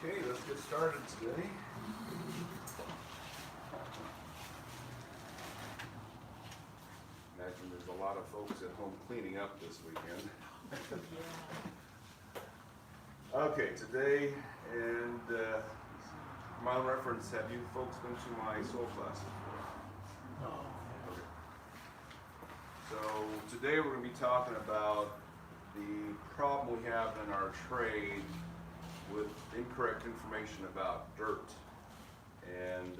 Okay, let's get started today. Imagine there's a lot of folks at home cleaning up this weekend. Okay, today, and for my own reference, have you folks been to my soil class before? No. Okay. So today we're going to be talking about the problem we have in our trade with incorrect information about dirt. And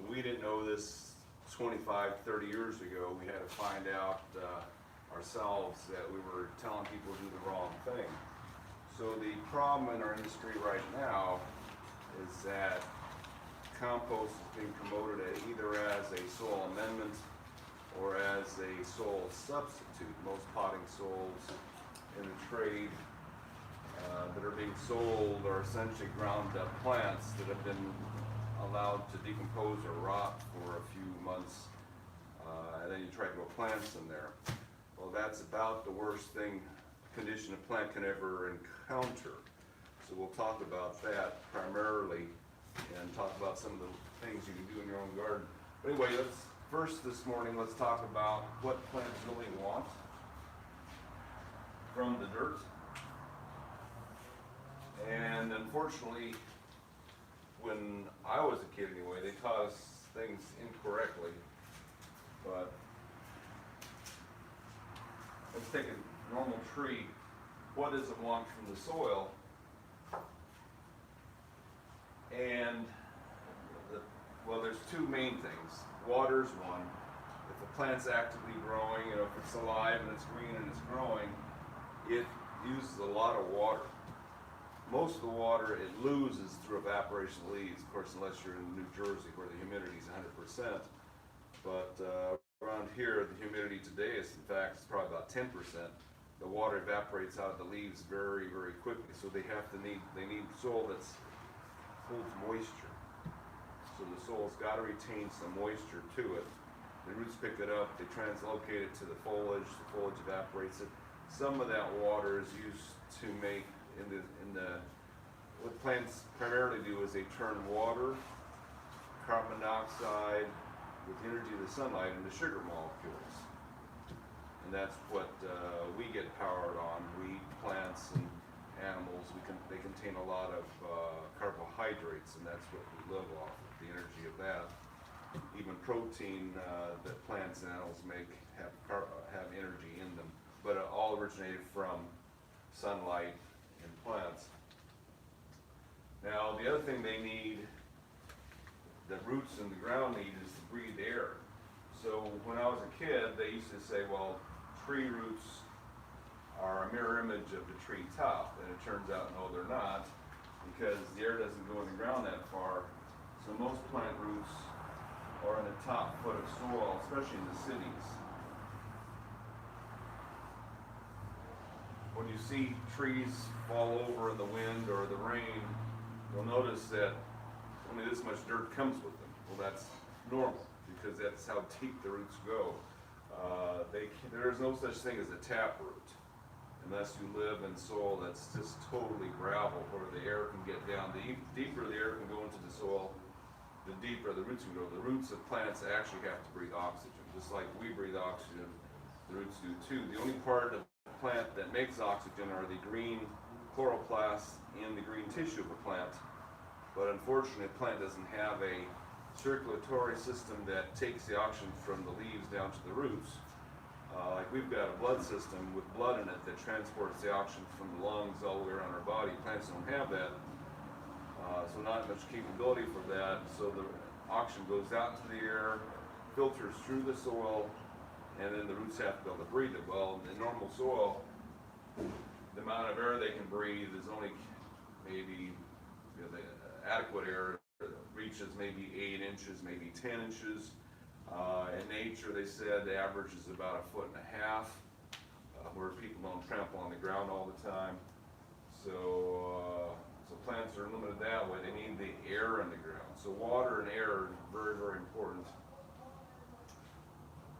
we didn't know this 25, 30 years ago. We had to find out ourselves that we were telling people to do the wrong thing. So the problem in our industry right now is that compost is being promoted either as a soil amendment or as a soil substitute. Most potting soils in the trade that are being sold are essentially ground up plants that have been allowed to decompose or rot for a few months, and then you try to grow plants in there. Well, that's about the worst condition a plant can ever encounter. So we'll talk about that primarily and talk about some of the things you can do in your own garden. But anyway, first this morning, let's talk about what plants really want from the dirt. And unfortunately, when I was a kid anyway, they taught us things incorrectly. But let's take a normal tree. What does it want from the soil? And well, there's two main things. Water's one. If a plant's actively growing, if it's alive and it's green and it's growing, it uses a lot of water. Most of the water it loses through evaporation of leaves, of course, unless you're in New Jersey where the humidity is 100%. But around here, the humidity today is, in fact, it's probably about 10%. The water evaporates out of the leaves very, very quickly. So they need soil that holds moisture. So the soil's got to retain some moisture to it. The roots pick it up, they translocate it to the foliage evaporates it. Some of that water is used to make what plants primarily do is they turn water, carbon dioxide, with the energy of the sunlight into sugar molecules. And that's what we get powered on. We eat plants and animals. They contain a lot of carbohydrates, and that's what we live off of, the energy of that. Even protein that plants and animals make have energy in them, but it all originated from sunlight in plants. Now, the other thing they need, the roots in the ground need, is to breathe air. So when I was a kid, they used to say, well, tree roots are a mirror image of the tree top, and it turns out, no, they're not, because the air doesn't go in the ground that far. So most plant roots are in the top foot of soil, especially in the cities. When you see trees fall over in the wind or the rain, you'll notice that only this much dirt comes with them. Well, that's normal because that's how deep the roots go. There is no such thing as a taproot unless you live in soil that's just totally gravel where the air can get down. The deeper the air can go into the soil, the deeper the roots can go. The roots of plants actually have to breathe oxygen. Just like we breathe oxygen, the roots do too. The only part of the plant that makes oxygen are the green chloroplasts in the green tissue of a plant. But unfortunately, a plant doesn't have a circulatory system that takes the oxygen from the leaves down to the roots. Like we've got a blood system with blood in it that transports the oxygen from the lungs all the way around our body. Plants don't have that. So not much capability for that. So the oxygen goes out into the air, filters through the soil, and then the roots have to be able to breathe it. Well, in normal soil, the amount of air they can breathe is only maybe, the adequate air reaches maybe 8 inches, maybe 10 inches. In nature, they said the average is about 1.5 feet, where people don't trample on the ground all the time. So plants are limited that way. They need the air in the ground. So water and air are very, very important.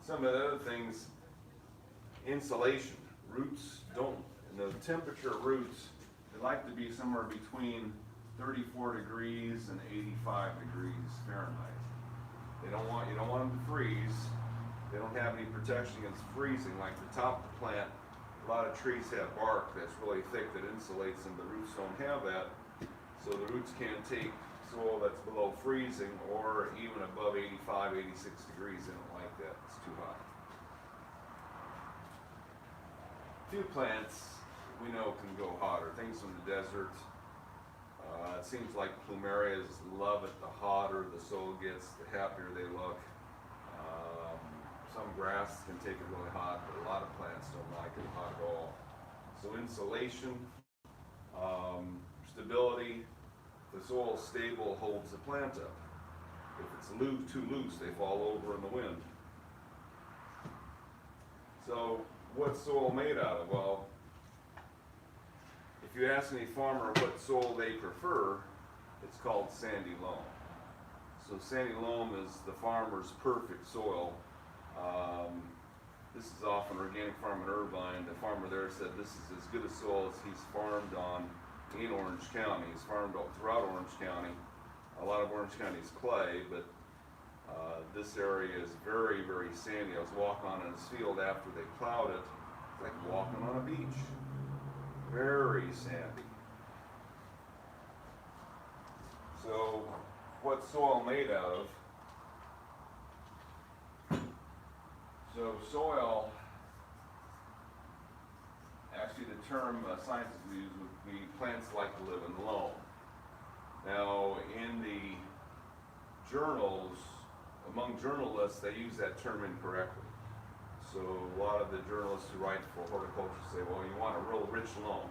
Some of the other things, insulation. Roots don't, and the temperature of roots, they like to be somewhere between 34 degrees and 85 degrees Fahrenheit. You don't want them to freeze. They don't have any protection against freezing. Like the top of the plant, a lot of trees have bark that's really thick that insulates them. The roots don't have that, so the roots can't take soil that's below freezing or even above 85, 86 degrees. They don't like that. It's too hot. Few plants we know can go hotter. Things from the desert. It seems like plumerias love it. The hotter the soil gets, the happier they look. Some grass can take it really hot, but a lot of plants don't like it hot at all. So insulation, stability. If the soil is stable, holds the plant up. If it's too loose, they fall over in the wind. So what's soil made out of? Well, if you ask any farmer what soil they prefer, it's called sandy loam. So sandy loam is the farmer's perfect soil. This is off an organic farm in Irvine. The farmer there said this is as good a soil as he's farmed on in Orange County. He's farmed all throughout Orange County. A lot of Orange County is clay, but this area is very, very sandy. I was walking on in his field after they plowed it. It's like walking on a beach. Very sandy. So, what's soil made out of? So soil, actually the term scientists use would be plants like to live in loam. Now in the journals, among journalists, they use that term incorrectly. So a lot of the journalists who write for horticulture say, well, you want a real rich loam.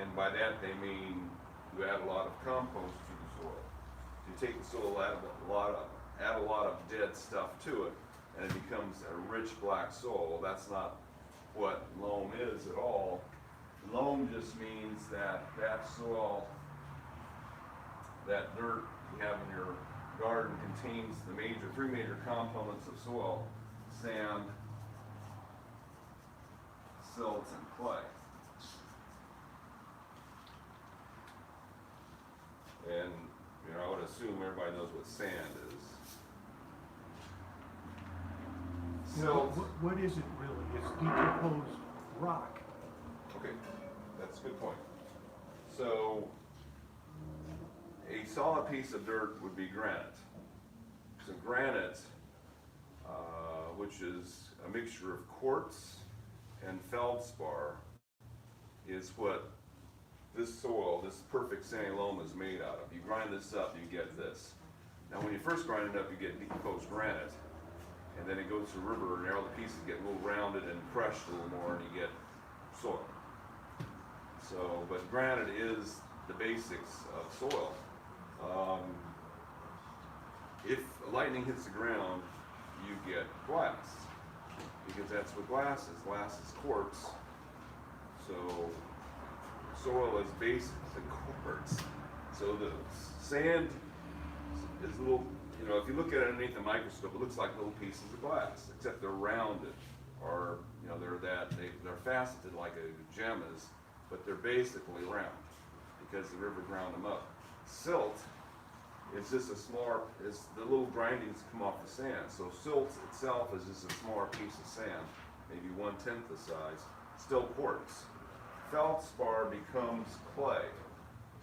And by that they mean you add a lot of compost to the soil. You take the soil, add a lot of dead stuff to it, and it becomes a rich black soil. Well, that's not what loam is at all. Loam just means that that soil, that dirt you have in your garden contains the three major components of soil: sand, silt, and clay. And I would assume everybody knows what sand is. Now, what is it really? It's decomposed rock. Okay, that's a good point. So, a solid piece of dirt would be granite. So granite, which is a mixture of quartz and feldspar, is what this soil, this perfect sandy loam, is made out of. You grind this up, you get this. Now when you first grind it up, you get decomposed granite, and then it goes to the river, and all the pieces get a little rounded and crushed a little more, and you get soil. So, but granite is the basics of soil. If lightning hits the ground, you get glass, because that's what glass is. Glass is quartz. So soil is basically quartz. So the sand is a little, if you look at it underneath the microscope, it looks like little pieces of glass, except they're rounded, or they're faceted like a gem is, but they're basically round because the river ground them up. Silt is just the little grindings come off the sand. So silt itself is just a smaller piece of sand, maybe 1/10 the size, still quartz. Feldspar becomes clay.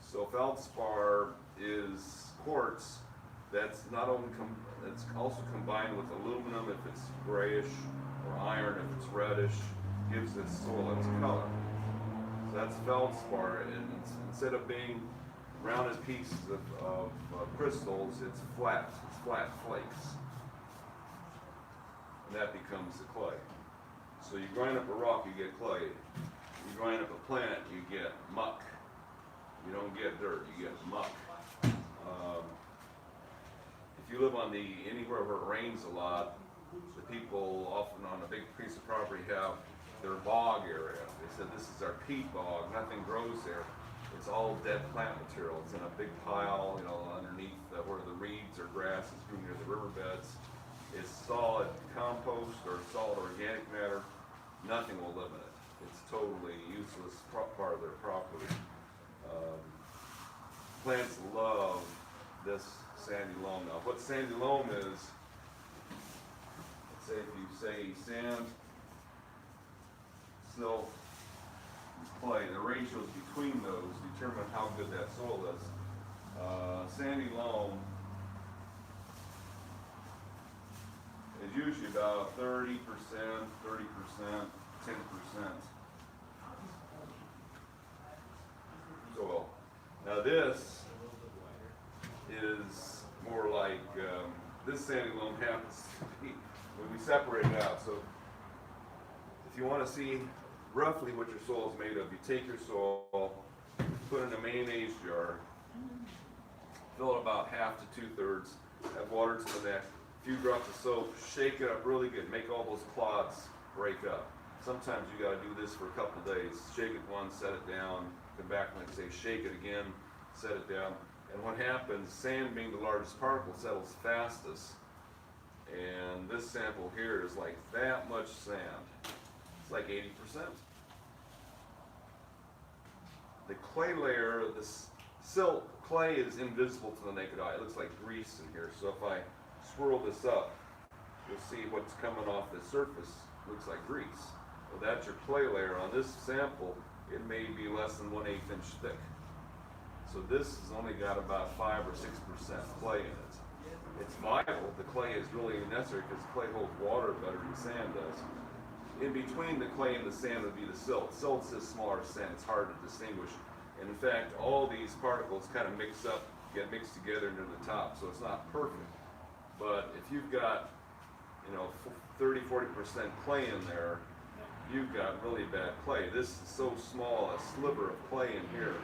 So feldspar is quartz that's not only it's also combined with aluminum if it's grayish, or iron if it's reddish, gives this soil its color. So that's feldspar, and instead of being rounded pieces of crystals, it's flat flakes, and that becomes the clay. So you grind up a rock, you get clay. You grind up a plant, you get muck. You don't get dirt, you get muck. If you live anywhere where it rains a lot, the people often on a big piece of property have their bog area. They said this is our peat bog, nothing grows there. It's all dead plant material. It's in a big pile, underneath where the reeds or grasses grew near the riverbeds. It's solid compost or solid organic matter. Nothing will live in it. It's totally useless part of their property. plants love this sandy loam. Now, what sandy loam is, let's say if you say sand, silt, and clay, the ratios between those determine how good that soil is. Sandy loam is usually about 30%, 30%, 10% soil. Now this is more like, this sandy loam happens to be, when we separate it out. So if you want to see roughly what your soil is made of, you take your soil, put it in a mayonnaise jar, fill it about half to 2/3, add water to the neck, a few drops of soap, shake it up really good, make all those clods break up. Sometimes you got to do this for a couple days. Shake it once, set it down, come back and like say, shake it again, set it down. And what happens, sand being the largest particle settles fastest. And this sample here is like that much sand. It's like 80%. The clay layer, this silt, clay is invisible to the naked eye. It looks like grease in here. So if I swirl this up, you'll see what's coming off the surface. Looks like grease. Well, that's your clay layer. On this sample, it may be less than 1/8 inch thick. So this has only got about 5 or 6% clay in it. It's vital. The clay is really necessary because clay holds water better than sand does. In between the clay and the sand would be the silt. Silt's is smaller sand. It's hard to distinguish. And in fact, all these particles kind of mix up, get mixed together near the top. So it's not perfect. But if you've got, 30, 40% clay in there, you've got really bad clay. This is so small, a sliver of clay in here,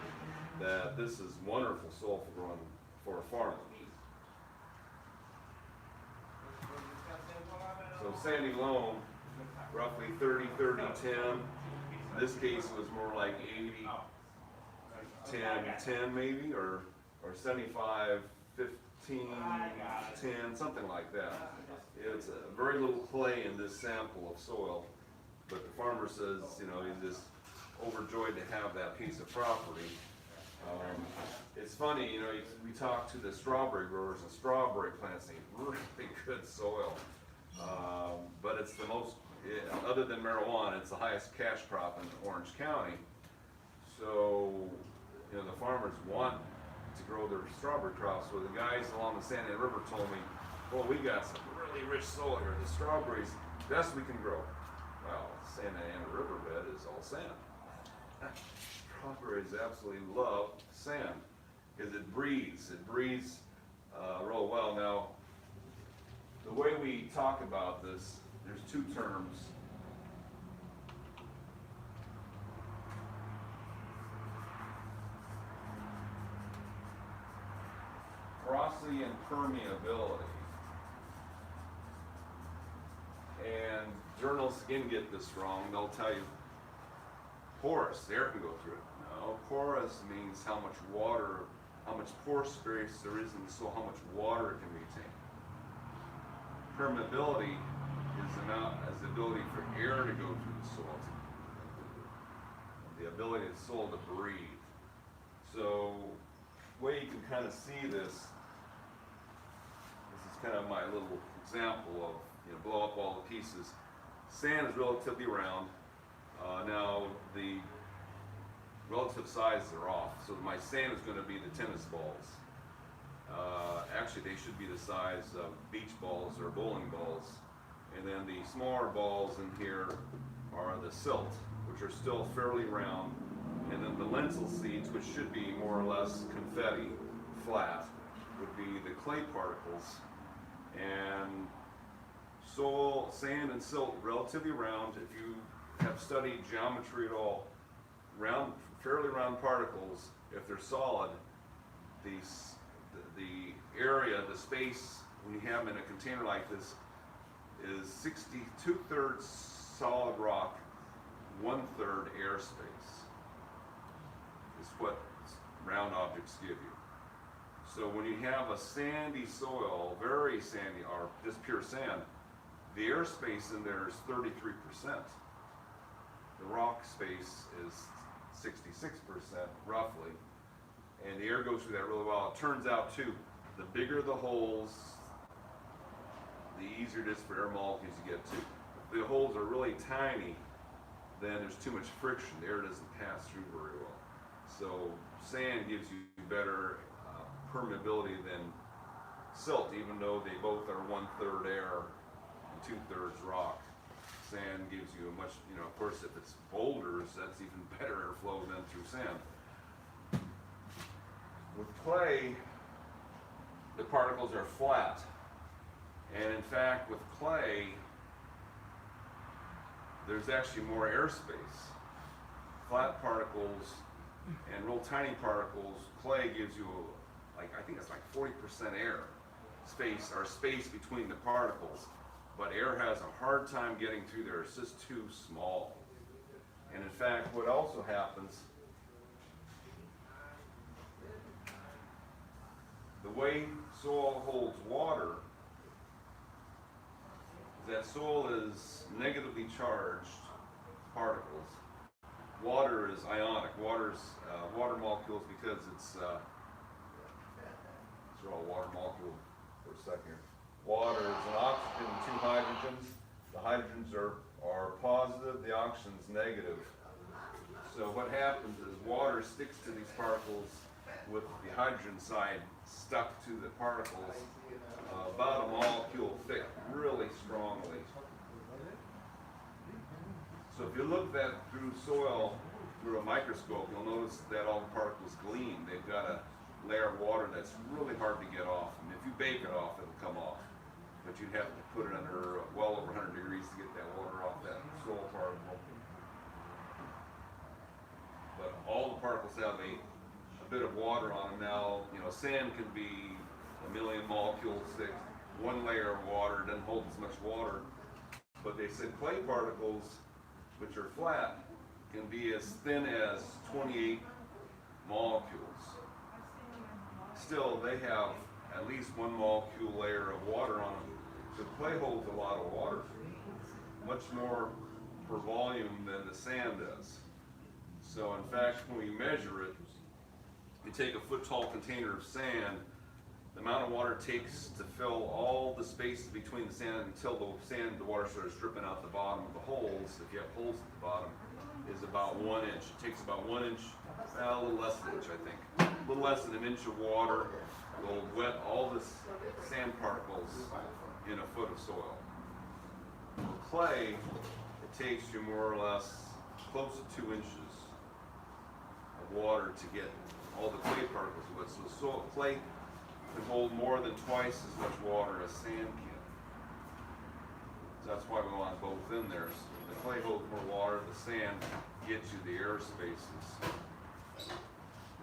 that this is wonderful soil for growing for a farm. So sandy loam, roughly 30, 30, 10. In this case, it was more like 80, 10, 10 maybe, or 75, 15, 10, something like that. It's very little clay in this sample of soil, but the farmer says, he's just overjoyed to have that piece of property. It's funny, we talk to the strawberry growers, and strawberry plants need really good soil. But it's the most, other than marijuana, it's the highest cash crop in Orange County. So, the farmers want to grow their strawberry crops. So the guys along the Santa Ana River told me, well, we got some really rich soil here. The strawberries, best we can grow. Well, Santa Ana riverbed is all sand. Strawberries absolutely love sand because it breathes real well. Now, the way we talk about this, there's two terms. Porosity and permeability. And journalists again get this wrong. They'll tell you porous, air can go through it. No, porous means how much water, how much pore space there is in the soil, how much water it can retain. Permeability is the ability for air to go through the soil, the ability of the soil to breathe. So, the way you can kind of see this is kind of my little example of, blow up all the pieces. Sand is relatively round. Now, the relative sizes are off. So my sand is going to be the tennis balls. Actually, they should be the size of beach balls or bowling balls. And then the smaller balls in here are the silt, which are still fairly round. And then the lentil seeds, which should be more or less confetti, flat, would be the clay particles. And soil, sand, and silt, relatively round. If you have studied geometry at all, fairly round particles, if they're solid, the area, the space, when you have them in a container like this, is 2/3 solid rock, 1/3 airspace, is what round objects give you. So when you have a sandy soil, very sandy, or just pure sand, the airspace in there is 33%. The rock space is 66%, roughly. and the air goes through that really well. It turns out too, the bigger the holes, the easier it is for air molecules to get to. If the holes are really tiny, then there's too much friction. The air doesn't pass through very well. So sand gives you better permeability than silt, even though they both are 1/3 air and 2/3 rock. Sand gives you a much, of course, if it's boulders, that's even better airflow than through sand. With clay, the particles are flat. And in fact, with clay, there's actually more airspace. Flat particles and real tiny particles, clay gives you, I think it's like 40% air space, or space between the particles. But air has a hard time getting through there. It's just too small. And in fact, what also happens, the way soil holds water is that soil is negatively charged particles. Water is ionic. Water molecules, because it's draw a water molecule for a second here. Water is an oxygen and 2 hydrogens. The hydrogens are positive, the oxygen's negative. So what happens is water sticks to these particles with the hydrogen side stuck to the particles about a molecule thick, really strongly. So if you look that through soil through a microscope, you'll notice that all the particles gleam. They've got a layer of water that's really hard to get off. And if you bake it off, it'll come off. But you'd have to put it under well over 100 degrees to get that water off that soil particle. But all the particles have a bit of water on them now. Sand can be 1 million molecules thick. One layer of water doesn't hold as much water. But they said clay particles, which are flat, can be as thin as 28 molecules. Still, they have at least 1 molecule layer of water on them. So clay holds a lot of water, much more per volume than the sand does. So in fact, when we measure it, you take a foot-tall container of sand, the amount of water it takes to fill all the spaces between the sand until the water starts dripping out the bottom of the holes, if you have holes at the bottom, is about 1 inch. It takes about 1 inch, a little less than an inch, I think. A little less than an inch of water will wet all the sand particles in a foot of soil. For clay, it takes you more or less close to 2 inches of water to get all the clay particles wet. So clay can hold more than twice as much water as sand can. So that's why we want both in there. So the clay holds more water, the sand gets you the air spaces.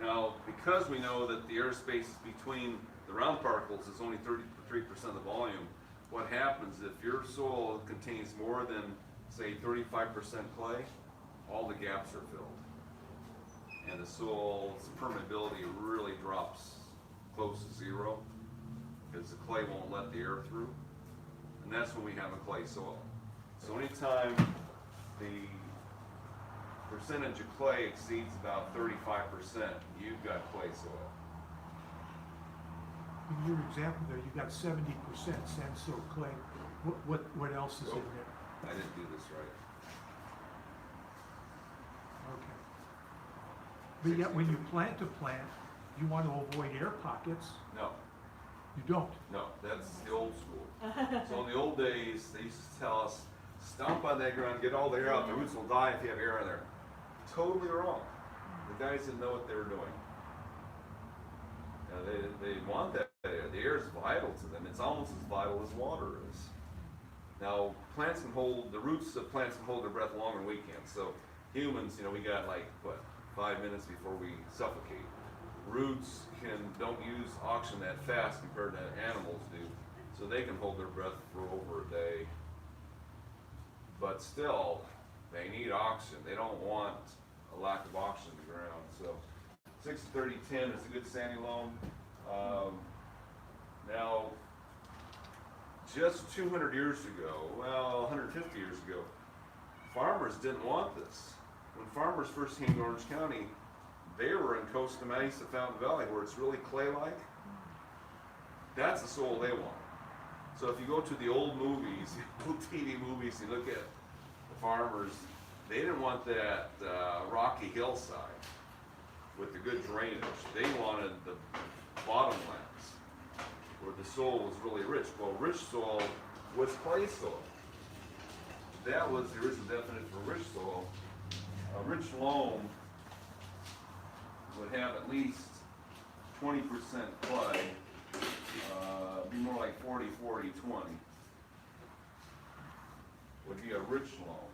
Now, because we know that the air spaces between the round particles is only 33% of the volume, what happens if your soil contains more than, say, 35% clay, all the gaps are filled. And the soil's permeability really drops close to 0 because the clay won't let the air through. And that's when we have a clay soil. So anytime the percentage of clay exceeds about 35%, you've got clay soil. In your example there, you got 70% sandstone clay. What else is in there? I didn't do this right. Okay. But yet when you plant a plant, you want to avoid air pockets. No, You don't. no, that's the old school. So in the old days, they used to tell us, stomp on that ground, get all the air out, the roots will die if you have air in there. Totally wrong. The guys didn't know what they were doing. They want that air. The air is vital to them. It's almost as vital as water is. Now, plants can hold, the roots of plants can hold their breath longer than we can. So humans, we got 5 minutes before we suffocate. Roots don't use oxygen that fast compared to animals do. So they can hold their breath for over a day. But still, they need oxygen. They don't want a lack of oxygen in the ground. So 6-30-10 is a good sandy loam. Now, just 200 years ago, 150 years ago, farmers didn't want this. When farmers first came to Orange County, they were in Costa Mesa, Fountain Valley, where it's really clay-like. That's the soil they want. So if you go to the old movies, old TV movies, you look at the farmers, they didn't want that rocky hillside with the good drainage. They wanted the bottomlands where the soil was really rich. Well, rich soil was clay soil. That was the original definition for rich soil. A rich loam would have at least 20% clay, be more like 40, 40, 20. Would be a rich loam.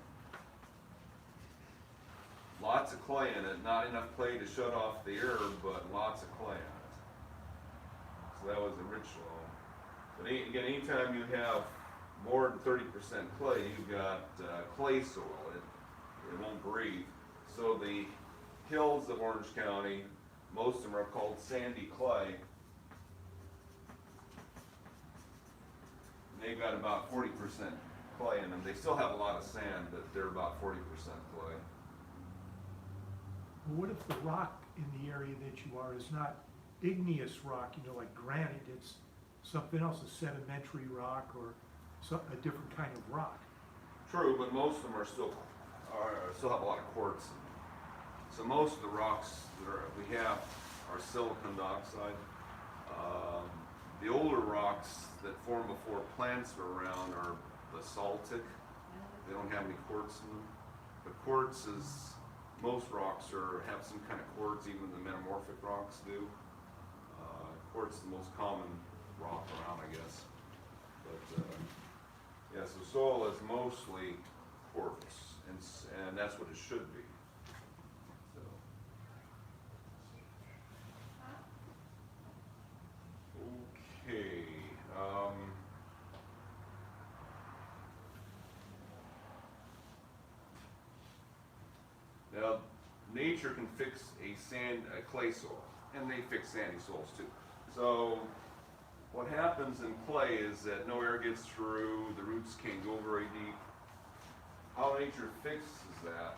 Lots of clay in it, not enough clay to shut off the air, but lots of clay in it. So that was a rich loam. But again, anytime you have more than 30% clay, you've got clay soil. It won't breathe. So the hills of Orange County, most of them are called sandy clay. And they've got about 40% clay in them. They still have a lot of sand, but they're about 40% clay. What if the rock in the area that you are is not igneous rock, you know, like granite, it's something else, a sedimentary rock or a different kind of rock? True, but most of them still have a lot of quartz in them. So most of the rocks that we have are silicon dioxide. The older rocks that formed before plants were around are basaltic. They don't have any quartz in them. But quartz is, most rocks have some kind of quartz, even the metamorphic rocks do. Quartz is the most common rock around, I guess. But yeah, so soil is mostly quartz, and that's what it should be. So. Okay. Now, nature can fix a clay soil, and they fix sandy soils too. So, what happens in clay is that no air gets through, the roots can't go very deep. How nature fixes that?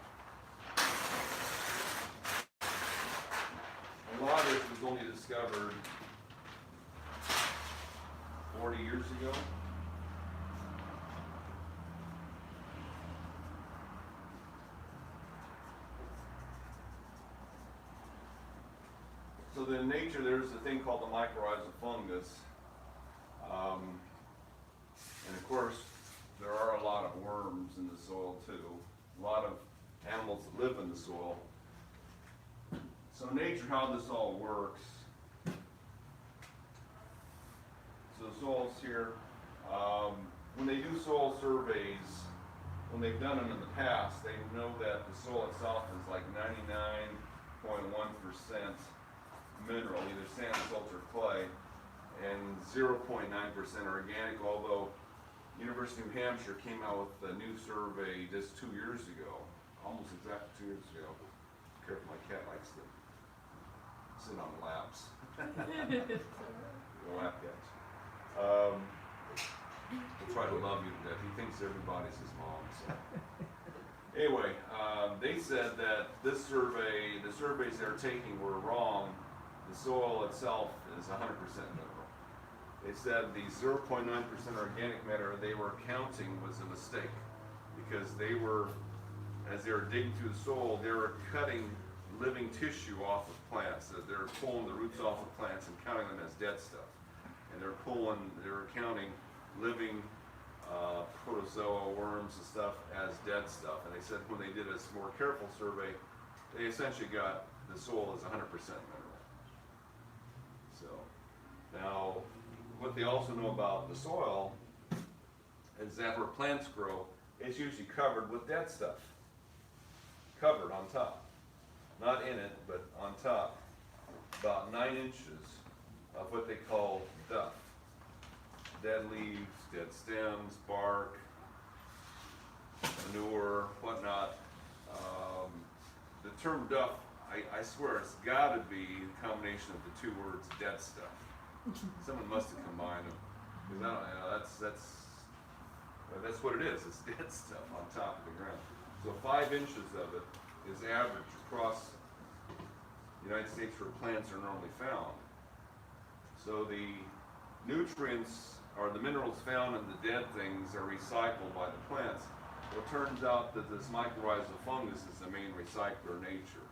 A lot of this was only discovered 40 years ago. So then in nature there's a thing called the mycorrhizal fungus. And of course there are a lot of worms in the soil too. A lot of animals that live in the soil. So in nature, how this all works. So the soils here, when they do soil surveys, when they've done them in the past, they know that the soil itself is like 99.1% mineral, either sand, salt, or clay, and 0.9% organic, although University of New Hampshire came out with a new survey just 2 years ago, almost exactly 2 years ago. Careful, my cat likes to sit on laps. The lap cats. He'll try to love you to death. He thinks everybody's his mom. So. Anyway, they said that this survey, the surveys they're taking were wrong. The soil itself is 100% mineral. They said the 0.9% organic matter they were counting was a mistake because they were, as they were digging through the soil, they were cutting living tissue off of plants. They're pulling the roots off of plants and counting them as dead stuff. And they were counting living protozoa, worms and stuff as dead stuff. And they said when they did a more careful survey, they essentially got the soil as 100% mineral. So now, what they also know about the soil is that where plants grow, it's usually covered with dead stuff. Covered on top. Not in it, but on top. About 9 inches of what they call duff. Dead leaves, dead stems, bark, manure, whatnot. The term duff, I swear it's got to be a combination of the 2 words dead stuff. Someone must have combined them. Because I don't know, that's what it is. It's dead stuff on top of the ground. So 5 inches of it is average across the United States where plants are normally found. So the nutrients or the minerals found in the dead things are recycled by the plants. Well, it turns out that this mycorrhizal fungus is the main recycler in nature.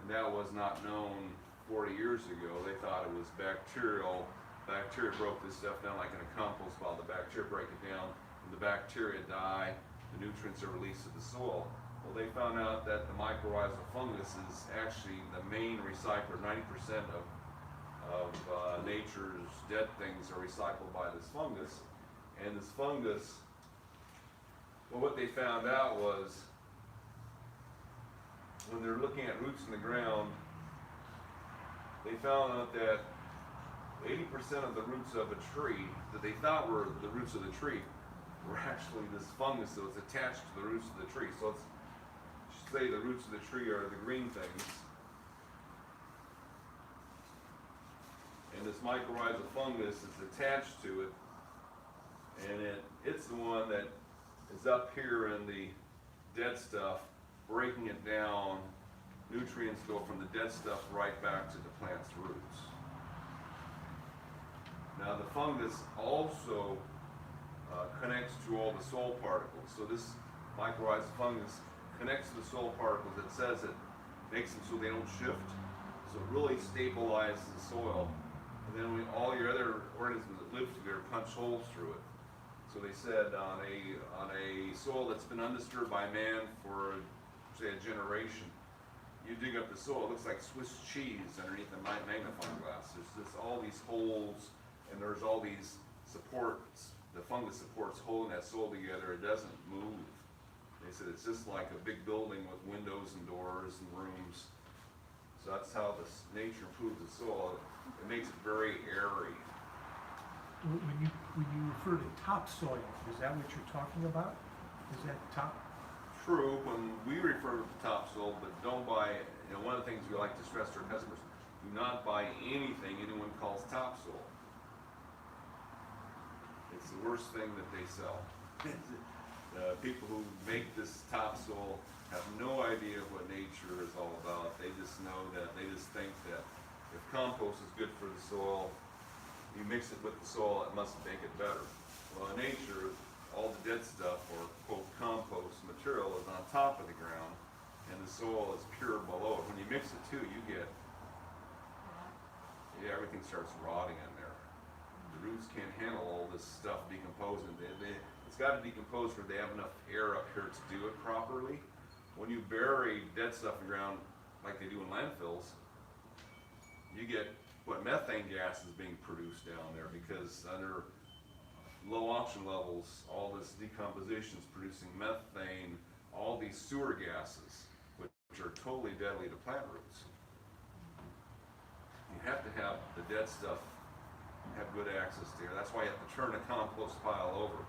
And that was not known 40 years ago. They thought it was bacterial. Bacteria broke this stuff down like in a compost pile. The bacteria break it down, and the bacteria die, the nutrients are released to the soil. Well, they found out that the mycorrhizal fungus is actually the main recycler. 90% of nature's dead things are recycled by this fungus. And this fungus, well, what they found out was when they're looking at roots in the ground, they found out that 80% of the roots of a tree that they thought were the roots of the tree were actually this fungus that was attached to the roots of the tree. So let's say the roots of the tree are the green things. And this mycorrhizal fungus is attached to it, and it's the one that is up here in the dead stuff, breaking it down. Nutrients go from the dead stuff right back to the plant's roots. Now the fungus also connects to all the soil particles. So this mycorrhizal fungus connects to the soil particles. It says it makes them so they don't shift. So it really stabilizes the soil. And then all your other organisms that live together punch holes through it. So they said on a soil that's been undisturbed by man for, say, a generation, you dig up the soil, it looks like Swiss cheese underneath a magnifying glass. There's just all these holes, and there's all these supports. The fungus supports holding that soil together. It doesn't move. They said it's just like a big building with windows and doors and rooms. So that's how nature improves the soil. It makes it very airy. When you refer to topsoil, is that what you're talking about? Is that top? True, when we refer to topsoil, but don't buy, one of the things we like to stress to our customers, do not buy anything anyone calls topsoil. It's the worst thing that they sell. The people who make this topsoil have no idea what nature is all about. They just know that, they just think that if compost is good for the soil, you mix it with the soil, it must make it better. Well, in nature, all the dead stuff, or quote compost material, is on top of the ground, and the soil is pure below it. When you mix the two, you get, everything starts rotting in there. The roots can't handle all this stuff decomposing. It's got to decompose where they have enough air up here to do it properly. When you bury dead stuff in the ground, like they do in landfills, you get what methane gas is being produced down there, because under low oxygen levels, all this decomposition is producing methane, all these sewer gases, which are totally deadly to plant roots. You have to have the dead stuff have good access to air. That's why you have to turn a compost pile over.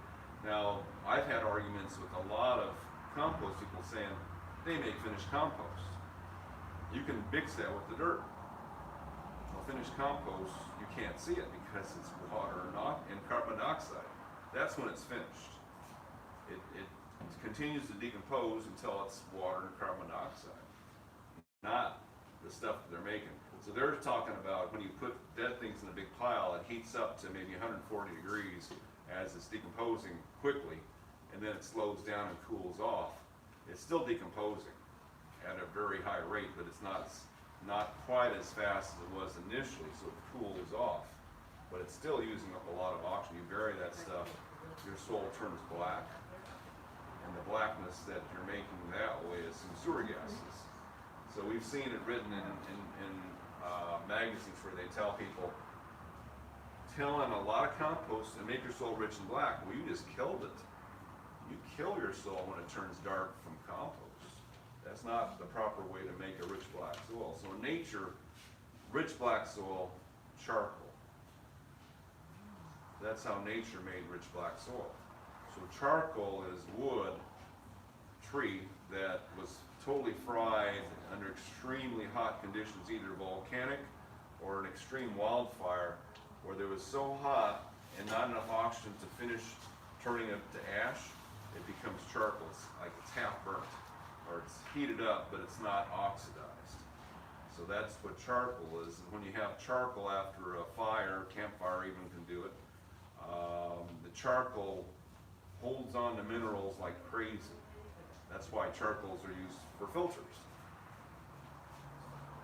Now, I've had arguments with a lot of compost people saying they make finished compost. You can mix that with the dirt. Well, finished compost, you can't see it because it's water and carbon dioxide. That's when it's finished. It continues to decompose until it's water and carbon dioxide, not the stuff that they're making. So they're talking about when you put dead things in a big pile, it heats up to maybe 140 degrees as it's decomposing quickly, and then it slows down and cools off. It's still decomposing at a very high rate, but it's not quite as fast as it was initially, so it cools off. But it's still using up a lot of oxygen. You bury that stuff, your soil turns black. And the blackness that you're making that way is some sewer gases. So we've seen it written in magazines where they tell people, tilling a lot of compost and make your soil rich and black. Well, you just killed it. You kill your soil when it turns dark from compost. That's not the proper way to make a rich black soil. So in nature, rich black soil, charcoal. That's how nature made rich black soil. So charcoal is wood, tree, that was totally fried under extremely hot conditions, either volcanic or an extreme wildfire, where there was so hot and not enough oxygen to finish turning it to ash, it becomes charcoal. It's like it's half burnt, or it's heated up, but it's not oxidized. So So that's what charcoal is. And when you have charcoal after a fire, campfire even can do it, the charcoal holds on to minerals like crazy. That's why charcoals are used for filters.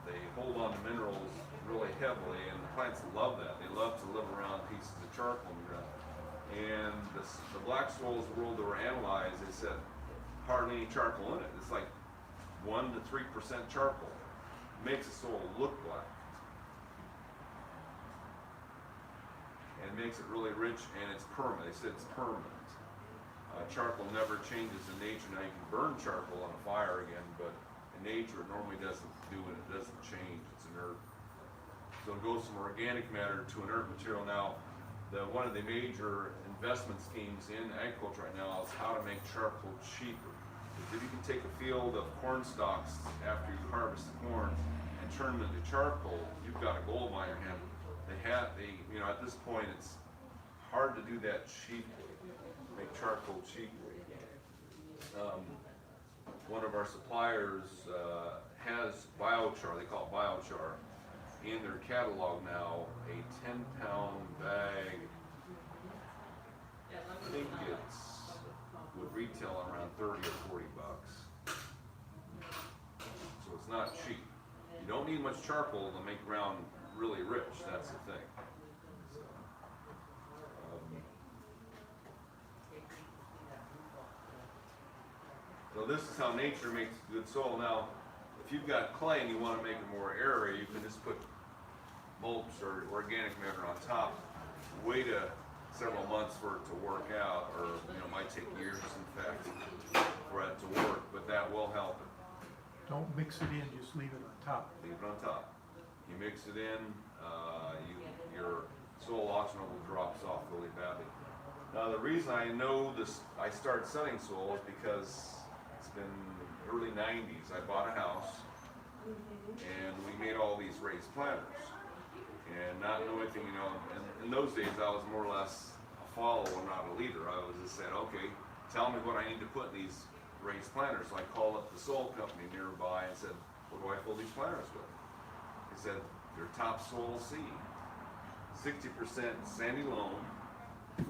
They hold on to minerals really heavily, and the plants love that. They love to live around pieces of charcoal in the ground. And the black soils of the world that were analyzed, they said hardly any charcoal in it. It's like 1 to 3% charcoal. Makes the soil look black. And makes it really rich, and it's permanent. They said it's permanent. Charcoal never changes in nature. Now you can burn charcoal on a fire again, but in nature it normally doesn't do it. It doesn't change. It's inert. So it goes from organic matter to inert material. Now, one of the major investment schemes in agriculture right now is how to make charcoal cheaper. If you can take a field of corn stalks after you harvest the corn and turn them into charcoal, you've got a gold mine in your hand. At this point, it's hard to do that cheaply. Make charcoal cheaply. One of our suppliers has biochar. They call it biochar in their catalog now. A 10-pound bag. I think would retail around 30 or 40 bucks. So it's not cheap. You don't need much charcoal to make ground really rich. That's the thing. So this is how nature makes good soil. Now, if you've got clay and you want to make it more airy, you can just put mulch or organic matter on top. Wait several months for it to work out, or it might take years, in fact, for it to work. But that will help it. Don't mix it in, just leave it on top. Leave it on top. You mix it in, your soil oxygen level drops off really badly. Now the reason I know this, I started studying soil is because it's been early 90s. I bought a house and we made all these raised planters. And not knowing anything, in those days I was more or less a follower, not a leader. I was just saying, okay, tell me what I need to put in these raised planters. So I called up the soil company nearby and said, what do I fill these planters with? He said, your topsoil seed, 60% sandy loam,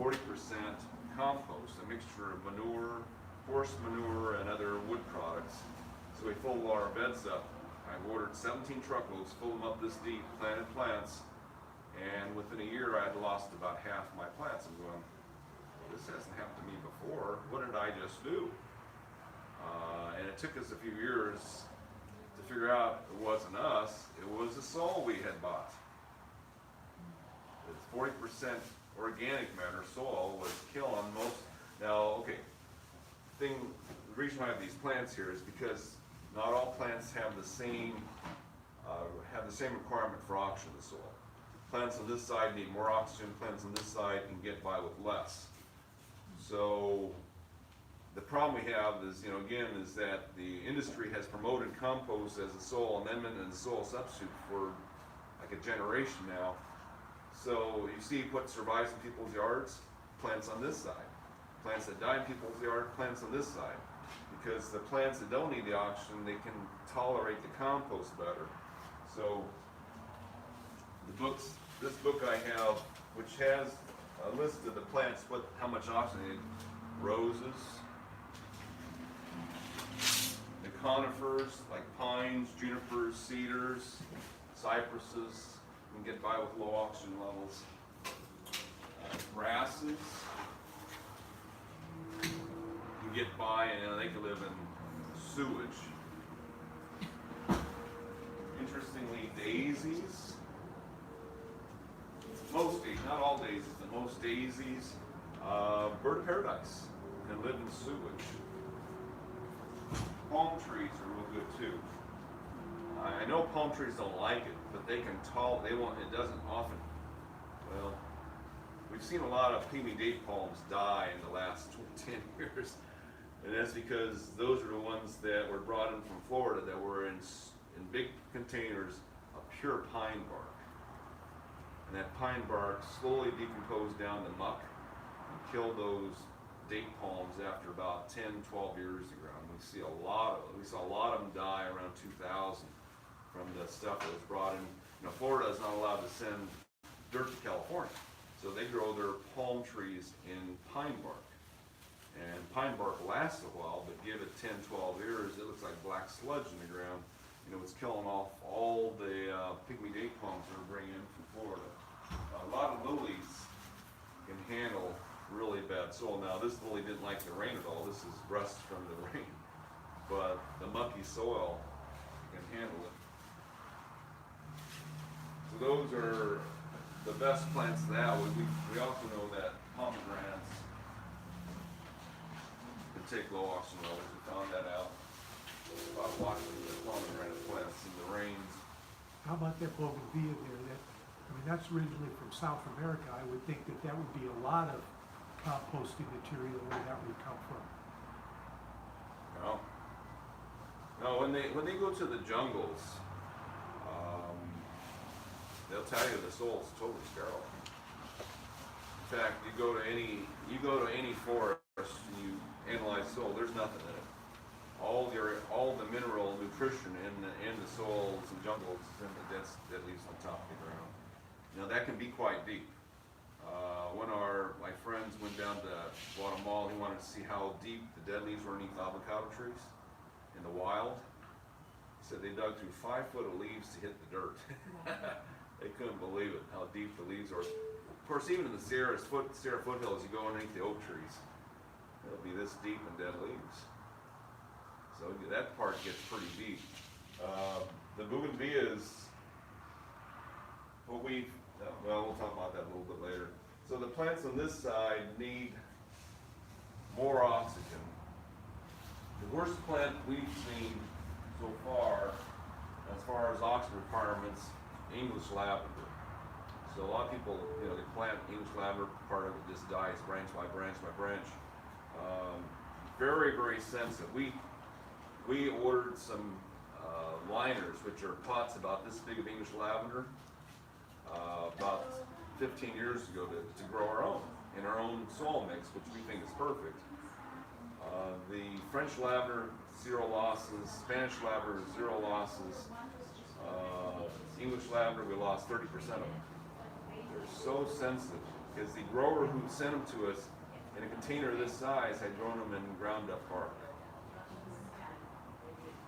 40% compost, a mixture of manure, horse manure, and other wood products. So we filled all our beds up. I ordered 17 truckloads, filled them up this deep, planted plants, and within a year I had lost about half my plants. I'm going, this hasn't happened to me before. What did I just do? And it took us a few years to figure out it wasn't us, it was the soil we had bought. It's 40% organic matter soil was killing most. Now, okay, the reason I have these plants here is because not all plants have the same requirement for oxygen in the soil. Plants on this side need more oxygen, plants on this side can get by with less. So the problem we have is, is that the industry has promoted compost as a soil amendment and a soil substitute for like a generation now. So you see what survives in people's yards? Plants on this side. Plants that die in people's yard, plants on this side. Because the plants that don't need the oxygen, they can tolerate the compost better. So this book I have, which has a list of the plants, how much oxygen they need. Roses, the conifers like pines, junipers, cedars, cypresses can get by with low oxygen levels. Grasses can get by, and they can live in sewage. Interestingly, daisies, not all daisies, but most daisies, bird of paradise, can live in sewage. Palm trees are real good too. I know palm trees don't like it, but they can it doesn't often, we've seen a lot of pygmy date palms die in the last 10 years. And that's because those are the ones that were brought in from Florida that were in big containers of pure pine bark. And that pine bark slowly decomposed down to muck and killed those date palms after about 10, 12 years ago. And we saw a lot of them die around 2000 from the stuff that was brought in. You know, Florida is not allowed to send dirt to California, so they grow their palm trees in pine bark. And pine bark lasts a while, but give it 10, 12 years, it looks like black sludge in the ground. You know, it's killing off all the pygmy date palms that are bringing in from Florida. A lot of lilies can handle really bad soil. Now, this lily didn't like the rain at all. This is rust from the rain. But the mucky soil can handle it. So those are the best plants now. We also know that pomegranates can take low oxygen levels. We found that out by watching the pomegranate plants in the rains. How about that bougainvillea there? I mean, that's originally from South America. I would think that that would be a lot of composting material where that would come from. No. No, when they go to the jungles, they'll tell you the soil's totally sterile. In fact, you go to any forest, you analyze soil, there's nothing in it. All the mineral nutrition in the soils and jungles that leaves on top of the ground. Now that can be quite deep. One of my friends went down to Guatemala. He wanted to see how deep the dead leaves were underneath avocado trees in the wild. He said they dug through 5 foot of leaves to hit the dirt. They couldn't believe it, how deep the leaves are. Of course, even in the Sierra foothills, you go underneath the oak trees, it'll be this deep in dead leaves. So that part gets pretty deep. The bougainvilleas, we'll talk about that a little bit later. So the plants on this side need more oxygen. The worst plant we've seen so far as oxygen requirements, English lavender. So a lot of people, you know, they plant English lavender, part of it just dies branch by branch by branch. Very, very sensitive. We ordered some liners, which are pots about this big of English lavender, about 15 years ago to grow our own, in our own soil mix, which we think is perfect. The French lavender, 0 losses. Spanish lavender, 0 losses. English lavender, we lost 30% of them. They're so sensitive, because the grower who sent them to us in a container this size had grown them in ground up bark.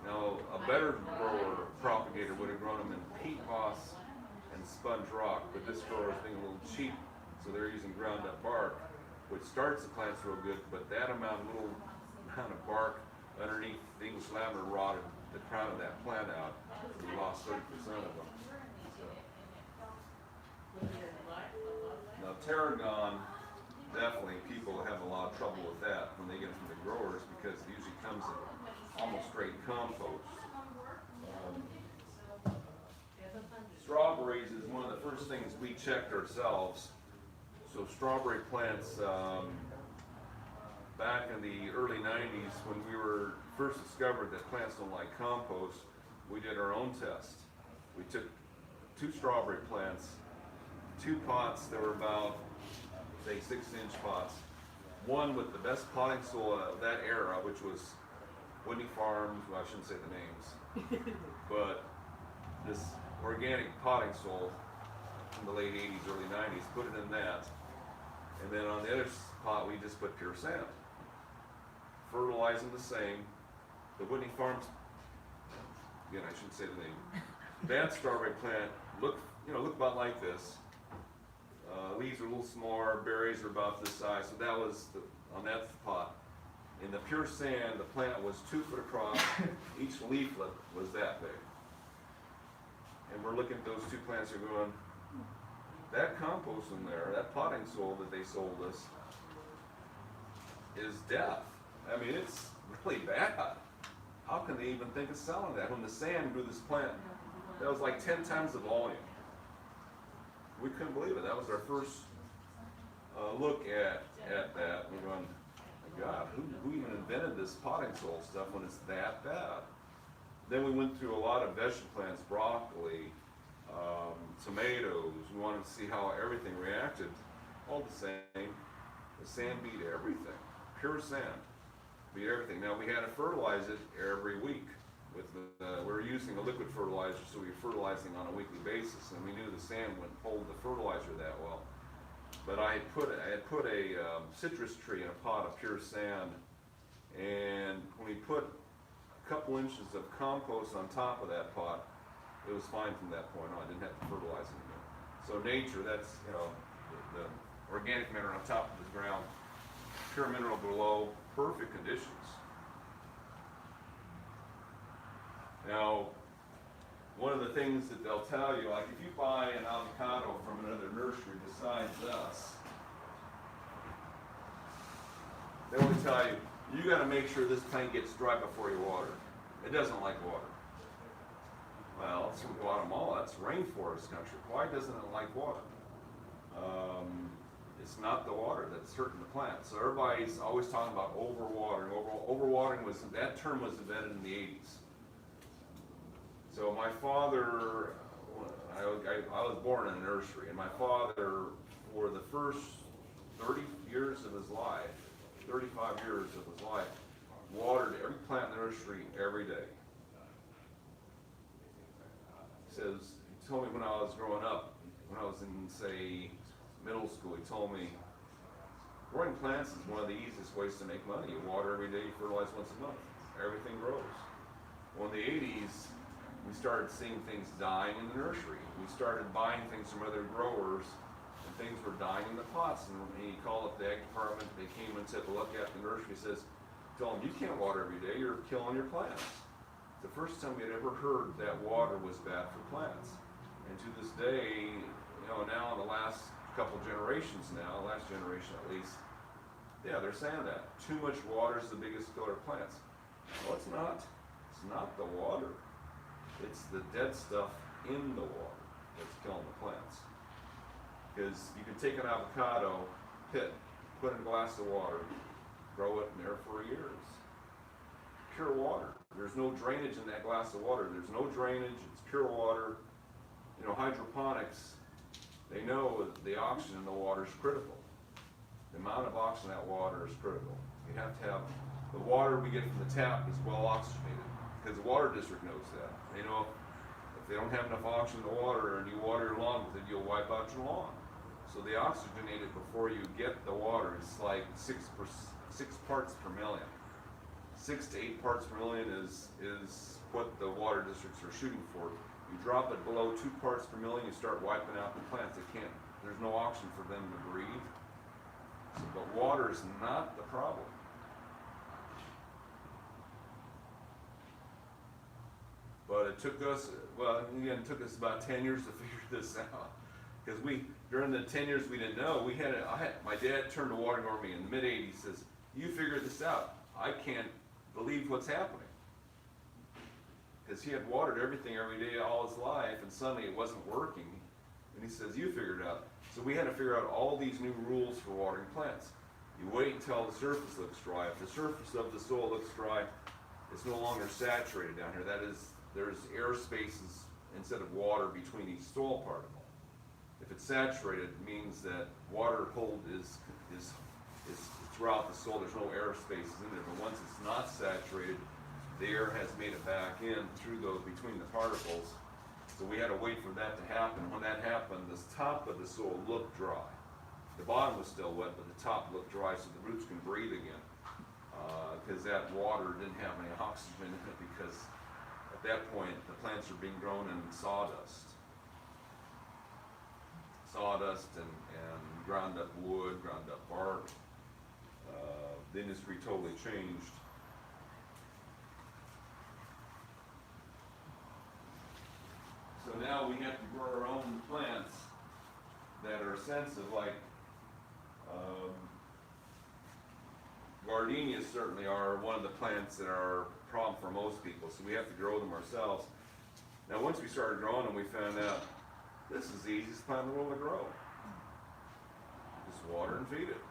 Now, a better grower propagator would have grown them in peat moss and sponge rock, but this grower is being a little cheap, so they're using ground up bark, which starts the plants real good, but that little amount of bark underneath the English lavender rotted the crown of that plant out, so we lost 30% of them. Now, tarragon, definitely people have a lot of trouble with that when they get it from the growers, because it usually comes in almost straight compost. Strawberries is one of the first things we checked ourselves. So strawberry plants, back in the early 90s, when we were first discovered that plants don't like compost, we did our own test. We took 2 strawberry plants, 2 pots that were about, say, 6-inch pots, one with the best potting soil of that era, which was Whitney Farms, well, I shouldn't say the names, but this organic potting soil from the late 80s, early 90s, put it in that. And then on the other pot, we just put pure sand. Fertilizing the same. The Whitney Farms, again, I shouldn't say the name. That strawberry plant looked about like this. Leaves are a little smaller, berries are about this size. So that was on that pot. In the pure sand, the plant was 2 foot across. Each leaflet was that big. And we're looking at those 2 plants and going, that compost in there, that potting soil that they sold us, is death. I mean, it's really bad. How can they even think of selling that when the sand grew this plant? That was like 10 times the volume. We couldn't believe it. That was our first look at that. We're going, my God, who even invented this potting soil stuff when it's that bad? Then we went through a lot of vegetable plants, broccoli, tomatoes. We wanted to see how everything reacted. All the same. The sand beat everything. Pure sand beat everything. Now we had to fertilize it every week. we were using a liquid fertilizer, so we were fertilizing on a weekly basis, and we knew the sand wouldn't hold the fertilizer that well. But I had put a citrus tree in a pot of pure sand, and when we put a couple inches of compost on top of that pot, it was fine from that point on. I didn't have to fertilize anymore. So nature, that's, you know, the organic matter on top of the ground, pure mineral below, perfect conditions. Now, one of the things that they'll tell you, like if you buy an avocado from another nursery besides us, they will tell you, you got to make sure this plant gets dry before you water. It doesn't like water. Well, it's from Guatemala, it's rainforest country. Why doesn't it like water? It's not the water that's hurting the plant. So everybody's always talking about overwatering. Overwatering was, that term was invented in the 80s. So my father, I was born in a nursery, and my father, for the first 30 years of his life, 35 years of his life, watered every plant in the nursery every day. He told me when I was growing up, when I was in, say, middle school, he told me, growing plants is one of the easiest ways to make money. You water every day, you fertilize once a month. Everything grows. Well, in the 80s, we started seeing things dying in the nursery. We started buying things from other growers, and things were dying in the pots. And he called up the ag department. They came and took a look at the nursery. He says, "Tell them you can't water every day. You're killing your plants." It's the first time we had ever heard that water was bad for plants. And to this day, you know, now in the last couple generations now, last generation at least, yeah, they're saying that too much water is the biggest killer of plants. Well, it's not. It's not the water. It's the dead stuff in the water that's killing the plants. Because you can take an avocado pit, put it in a glass of water, grow it in there for years. Pure water. There's no drainage in that glass of water. There's no drainage. It's pure water. You know, hydroponics, they know that the oxygen in the water is critical. The amount of oxygen in that water is critical. You have to have, the water we get from the tap is well oxygenated, because the water district knows that. They know if they don't have enough oxygen in the water and you water your lawn with it, you'll wipe out your lawn. So they oxygenate it before you get the water. It's like 6 parts per million. 6 to 8 parts per million is what the water districts are shooting for. You drop it below 2 parts per million, you start wiping out the plants. There's no oxygen for them to breathe. So, but water is not the problem. But it took us, well, again, it took us about 10 years to figure this out. Because during the 10 years we didn't know, my dad turned to watering over me in the mid-80s, says, "You figured this out. I can't believe what's happening." Because he had watered everything every day all his life, and suddenly it wasn't working. And he says, "You figured it out." So we had to figure out all these new rules for watering plants. You wait until the surface looks dry. If the surface of the soil looks dry, it's no longer saturated down here. That is, there's air spaces instead of water between each soil particle. If it's saturated, it means that water hold is throughout the soil. There's no air spaces in there. But once it's not saturated, the air has made it back in through between the particles. So we had to wait for that to happen. When that happened, the top of the soil looked dry. The bottom was still wet, but the top looked dry, so the roots can breathe again. Because that water didn't have any oxygen in it, because at that point the plants are being grown in sawdust. Sawdust and ground up wood, ground up bark. The industry totally changed. So now we have to grow our own plants that are sensitive, like gardenias certainly are one of the plants that are a problem for most people, so we have to grow them ourselves. Now once we started growing them, we found out this is the easiest plant in the world to grow. Just water and feed it.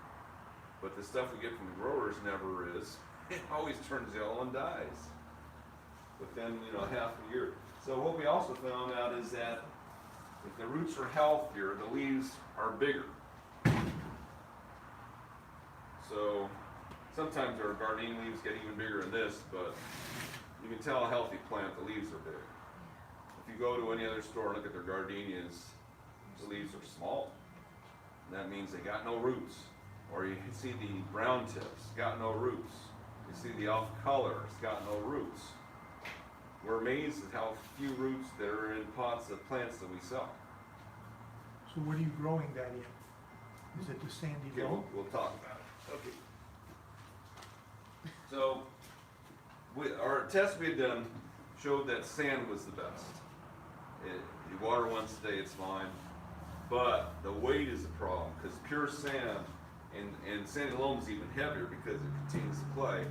But the stuff we get from the growers never is. It always turns yellow and dies within, half a year. So what we also found out is that if the roots are healthier, the leaves are bigger. So sometimes our gardenia leaves get even bigger than this, but you can tell a healthy plant, the leaves are big. If you go to any other store and look at their gardenias, the leaves are small. And that means they got no roots. Or you see the brown tips, got no roots. You see the off color, it's got no roots. We're amazed at how few roots there are in pots of plants that we sell. So what are you growing that in? Is it the sandy Okay, loam? we'll talk about it. Okay. So, our test we had done showed that sand was the best. You water once a day, it's fine. But the weight is a problem, because pure sand, and sandy loam is even heavier because it contains clay,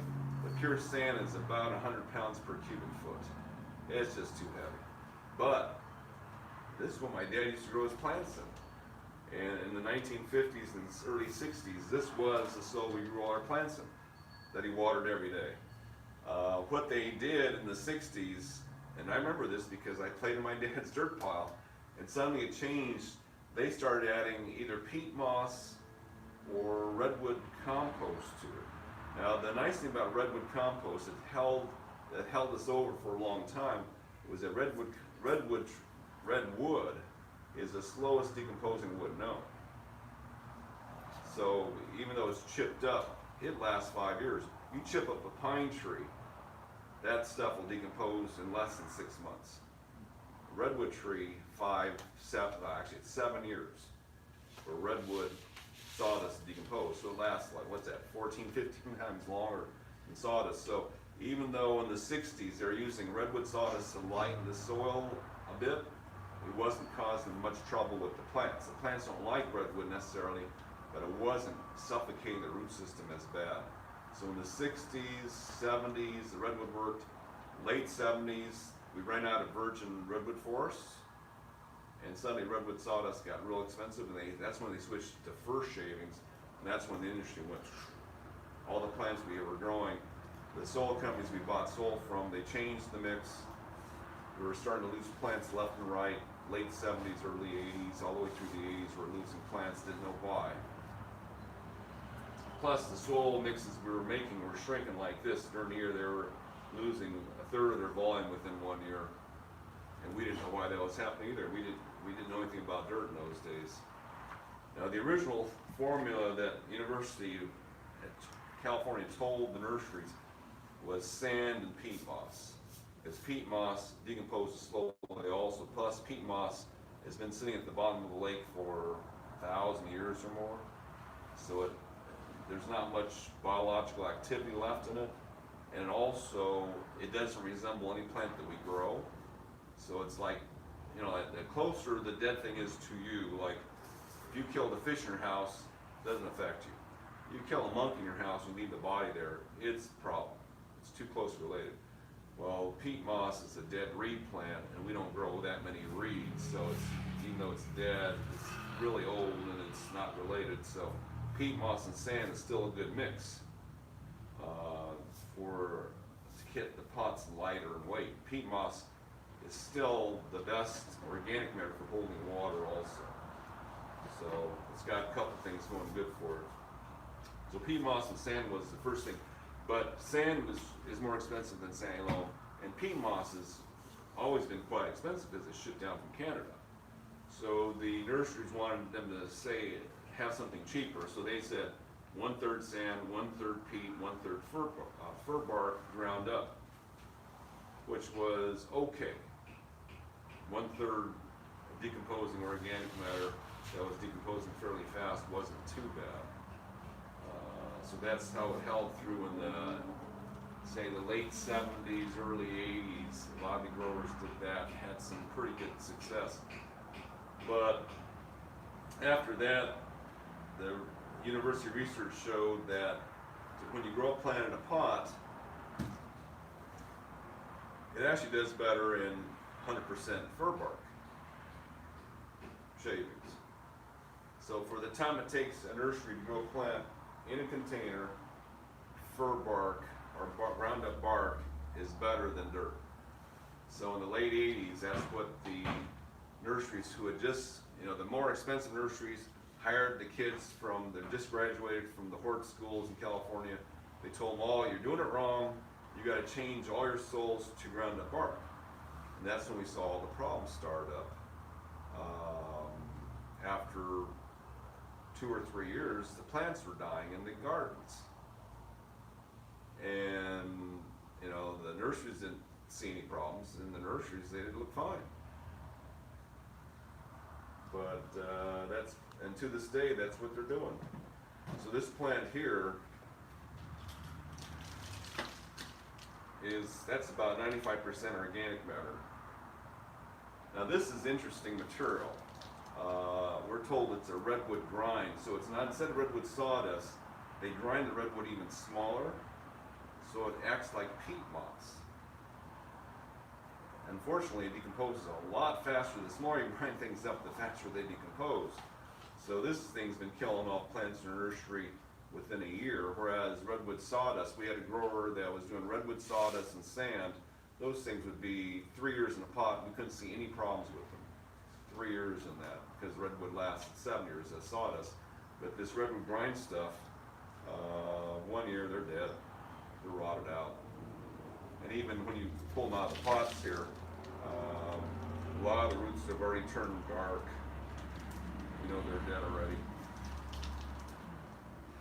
but pure sand is about 100 pounds per cubic foot. It's just too heavy. But this is what my dad used to grow his plants in. And in the 1950s and early 60s, this was the soil we grew all our plants in, that he watered every day. What they did in the 60s, and I remember this because I played in my dad's dirt pile, and suddenly it changed. They started adding either peat moss or redwood compost to it. Now, the nice thing about redwood compost, that held us over for a long time, was that redwood is the slowest decomposing wood known. So even though it's chipped up, it lasts 5 years. You chip up a pine tree, that stuff will decompose in less than 6 months. A redwood tree, it's 7 years for redwood sawdust to decompose. So it lasts like, what's that, 14, 15 times longer than sawdust. So even though in the 60s they're using redwood sawdust to lighten the soil a bit, it wasn't causing much trouble with the plants. The plants don't like redwood necessarily, but it wasn't suffocating the root system as bad. So in the 60s, 70s, the redwood worked. Late 70s, we ran out of virgin redwood forests, and suddenly redwood sawdust got real expensive, and that's when they switched to fir shavings, and that's when the industry went. All the plants we were growing, the soil companies we bought soil from, they changed the mix. We were starting to lose plants left and right. Late 70s, early 80s, all the way through the 80s, we were losing plants, didn't know why. Plus, the soil mixes we were making were shrinking like this. During the year, they were losing a third of their volume within 1 year. And we didn't know why that was happening either. We didn't know anything about dirt in those days. Now, the original formula that University of California told the nurseries was sand and peat moss. Because peat moss decomposes slowly also. Plus, peat moss has been sitting at the bottom of the lake for 1,000 years or more. So there's not much biological activity left in it. And also, it doesn't resemble any plant that we grow. So it's like, you know, the closer the dead thing is to you, like if you killed a fish in your house, it doesn't affect you. You kill a monkey in your house and leave the body there, it's a problem. It's too close related. Well, peat moss is a dead reed plant, and we don't grow that many reeds, so even though it's dead, it's really old and it's not related. So peat moss and sand is still a good mix to get the pots lighter in weight. Peat moss is still the best organic matter for holding water also. So it's got a couple things going good for it. So peat moss and sand was the first thing. But sand is more expensive than sandy loam, and peat moss has always been quite expensive because it's shipped down from Canada. So the nurseries wanted them to have something cheaper, so they said 1/3 sand, 1/3 peat, 1/3 fir bark ground up, which was okay. 1/3 decomposing organic matter that was decomposing fairly fast wasn't too bad. So that's how it held through in the late 70s, early 80s. A lot of the growers did that, had some pretty good success. But after that, the university research showed that when you grow a plant in a pot, it actually does better in 100% fir bark shavings. So for the time it takes a nursery to grow a plant in a container, fir bark or ground up bark is better than dirt. So in the late 80s, that's what the nurseries who had just, the more expensive nurseries hired the kids that just graduated from the Hort schools in California. They told them, oh, you're doing it wrong. you gotta change all your soils to ground up bark. And that's when we saw all the problems start up. After 2 or 3 years, the plants were dying in the gardens. And, you know, the nurseries didn't see any problems. In the nurseries, they did look fine. But and to this day, that's what they're doing. So this plant here that's about 95% organic matter. Now this is interesting material. We're told it's a redwood grind, so it's not, instead of redwood sawdust, they grind the redwood even smaller, so it acts like peat moss. Unfortunately, it decomposes a lot faster. The smaller you grind things up, the faster they decompose. So this thing's been killing off plants in the nursery within a year, whereas redwood sawdust, we had a grower that was doing redwood sawdust and sand. Those things would be 3 years in a pot, and we couldn't see any problems with them. 3 years in that, because redwood lasted 7 years as sawdust. But this redwood grind stuff, 1 year they're dead, they're rotted out. And even when you pull them out of the pots here, a lot of the roots have already turned dark. You know they're dead already.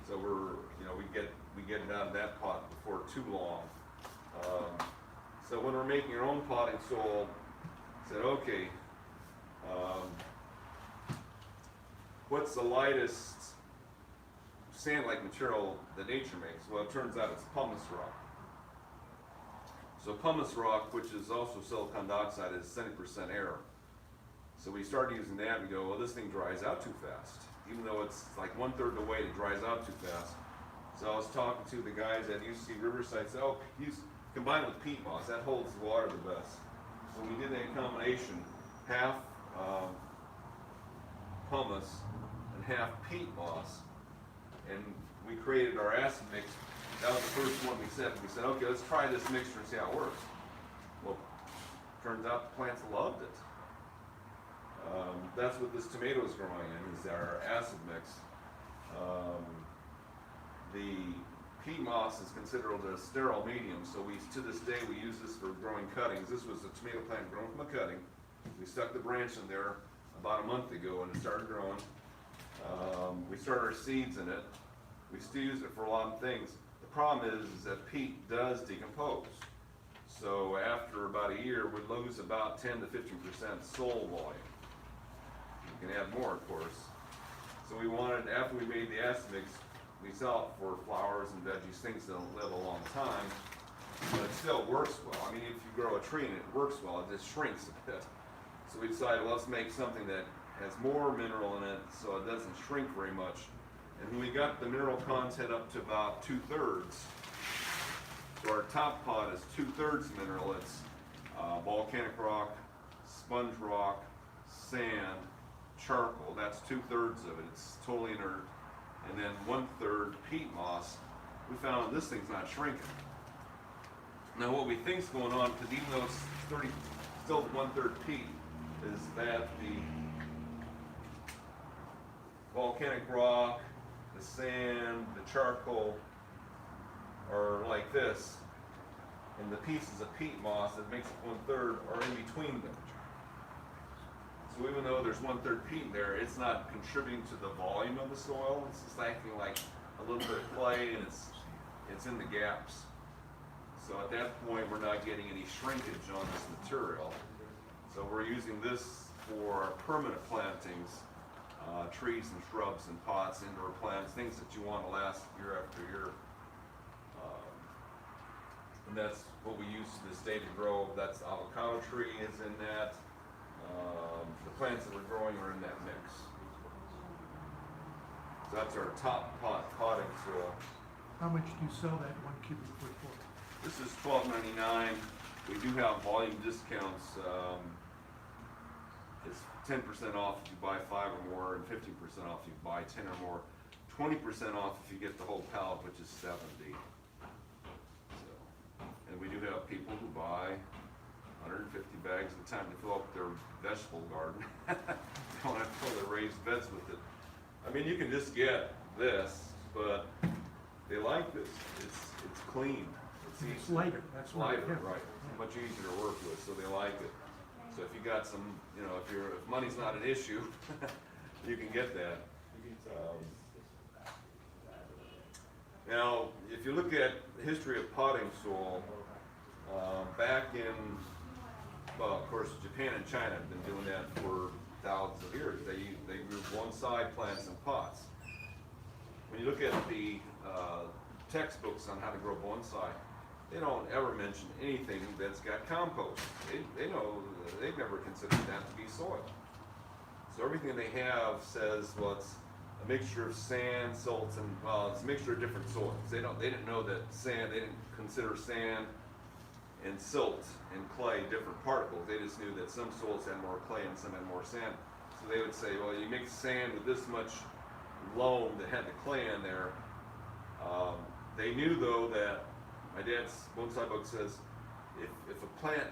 So we get it out of that pot before too long. So when we're making our own potting soil, said okay, what's the lightest sand-like material that nature makes? Well, it turns out it's pumice rock. So pumice rock, which is also silicon dioxide, is 70% air. So we started using that and go, well, this thing dries out too fast. Even though it's like 1/3 the weight, it dries out too fast. So I was talking to the guys at UC Riverside, said, oh, combine it with peat moss, that holds the water the best. So we did that combination, half pumice and half peat moss, and we created our acid mix. That was the first one we said. We said, okay, let's try this mixture and see how it works. Well, turns out the plants loved it. That's what this tomato is growing in, is our acid mix. The peat moss is considered a sterile medium, so to this day we use this for growing cuttings. This was a tomato plant grown from a cutting. We stuck the branch in there about a month ago and it started growing. We started our seeds in it. We still use it for a lot of things. The problem is that peat does decompose. So after about a year, we lose about 10 to 15% soil volume. You can add more, of course. So we wanted, after we made the acid mix, we sell it for flowers and veggies, things that don't live a long time, but it still works well. I mean, if you grow a tree and it works well, it just shrinks a bit. So we decided, well, let's make something that has more mineral in it so it doesn't shrink very much. And when we got the mineral content up to about 2/3, so our top pot is 2/3 mineral. It's volcanic rock, sponge rock, sand, charcoal. That's 2/3 of it. It's totally inert. And then 1/3 peat moss. We found this thing's not shrinking. Now what we think's going on, because even though it's still 1/3 peat, is that the volcanic rock, the sand, the charcoal are like this, and the pieces of peat moss that makes it 1/3 are in between them. So even though there's 1/3 peat there, it's not contributing to the volume of the soil. It's just acting like a little bit of clay, and it's in the gaps. So at that point, we're not getting any shrinkage on this material. So we're using this for our permanent plantings, trees and shrubs and pots, indoor plants, things that you want to last year after year. And that's what we use to this day to grow. That's avocado tree is in that. The plants that we're growing are in that mix. So that's our top potting soil. How much do you sell that 1 cubic foot for? This is $12.99. We do have volume discounts. It's 10% off if you buy 5 or more, and 15% off if you buy 10 or more. 20% off if you get the whole pallet, which is $70. So, and we do have people who buy 150 bags at a time to fill up their vegetable garden. They don't have to fill their raised beds with it. I mean, you can just get this, but they like this. It's clean. And it's lighter, that's It's why. lighter, right, it's much easier to work with, so they like it. So if you got some, you know, if money's not an issue, you can get that. Now, if you look at the history of potting soil, back in, well, of course, Japan and China have been doing that for thousands of years. They grew bonsai plants in pots. When you look at the textbooks on how to grow bonsai, they don't ever mention anything that's got compost. They know, they've never considered that to be soil. So everything they have says, well, it's a mixture of sand, salts, and, well, it's a mixture of different soils. They didn't know that sand, they didn't consider sand and silt and clay different particles. They just knew that some soils had more clay and some had more sand. So they would say, well, you mix sand with this much loam that had the clay in there. They knew, though, that my dad's bonsai book says if a plant,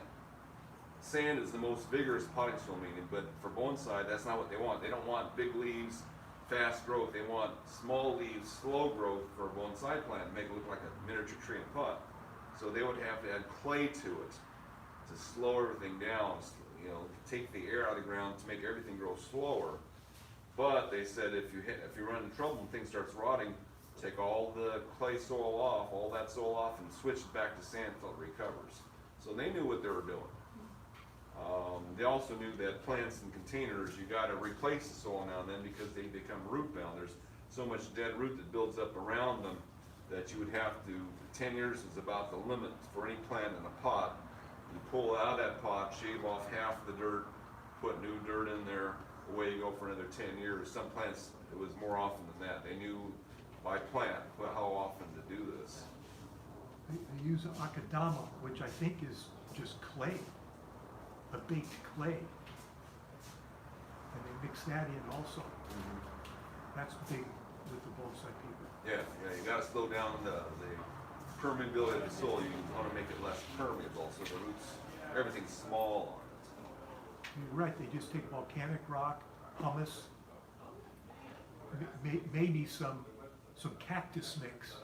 sand is the most vigorous potting soil medium, but for bonsai, that's not what they want. They don't want big leaves, fast growth. They want small leaves, slow growth for a bonsai plant, make it look like a miniature tree in a pot. So they would have to add clay to it to slow everything down, you know, take the air out of the ground to make everything grow slower. But they said if you run into trouble and things starts rotting, take all the clay soil off, all that soil off, and switch it back to sand until it recovers. So they knew what they were doing. They also knew that plants in containers, you got to replace the soil now and then because they become root bound. There's so much dead root that builds up around them that you would have to, 10 years is about the limit for any plant in a pot. You pull out of that pot, shave off half the dirt, put new dirt in there, away you go for another 10 years. Some plants, it was more often than that. They knew by plant how often to do this. They use akadama, which I think is just clay, a baked clay. And they mix that in also. That's big with the bonsai people. Yeah, you gotta slow down the permeability of the soil. You want to make it less permeable, so the roots, everything's small on it. You're right, they just take volcanic rock, pumice, maybe some cactus mix,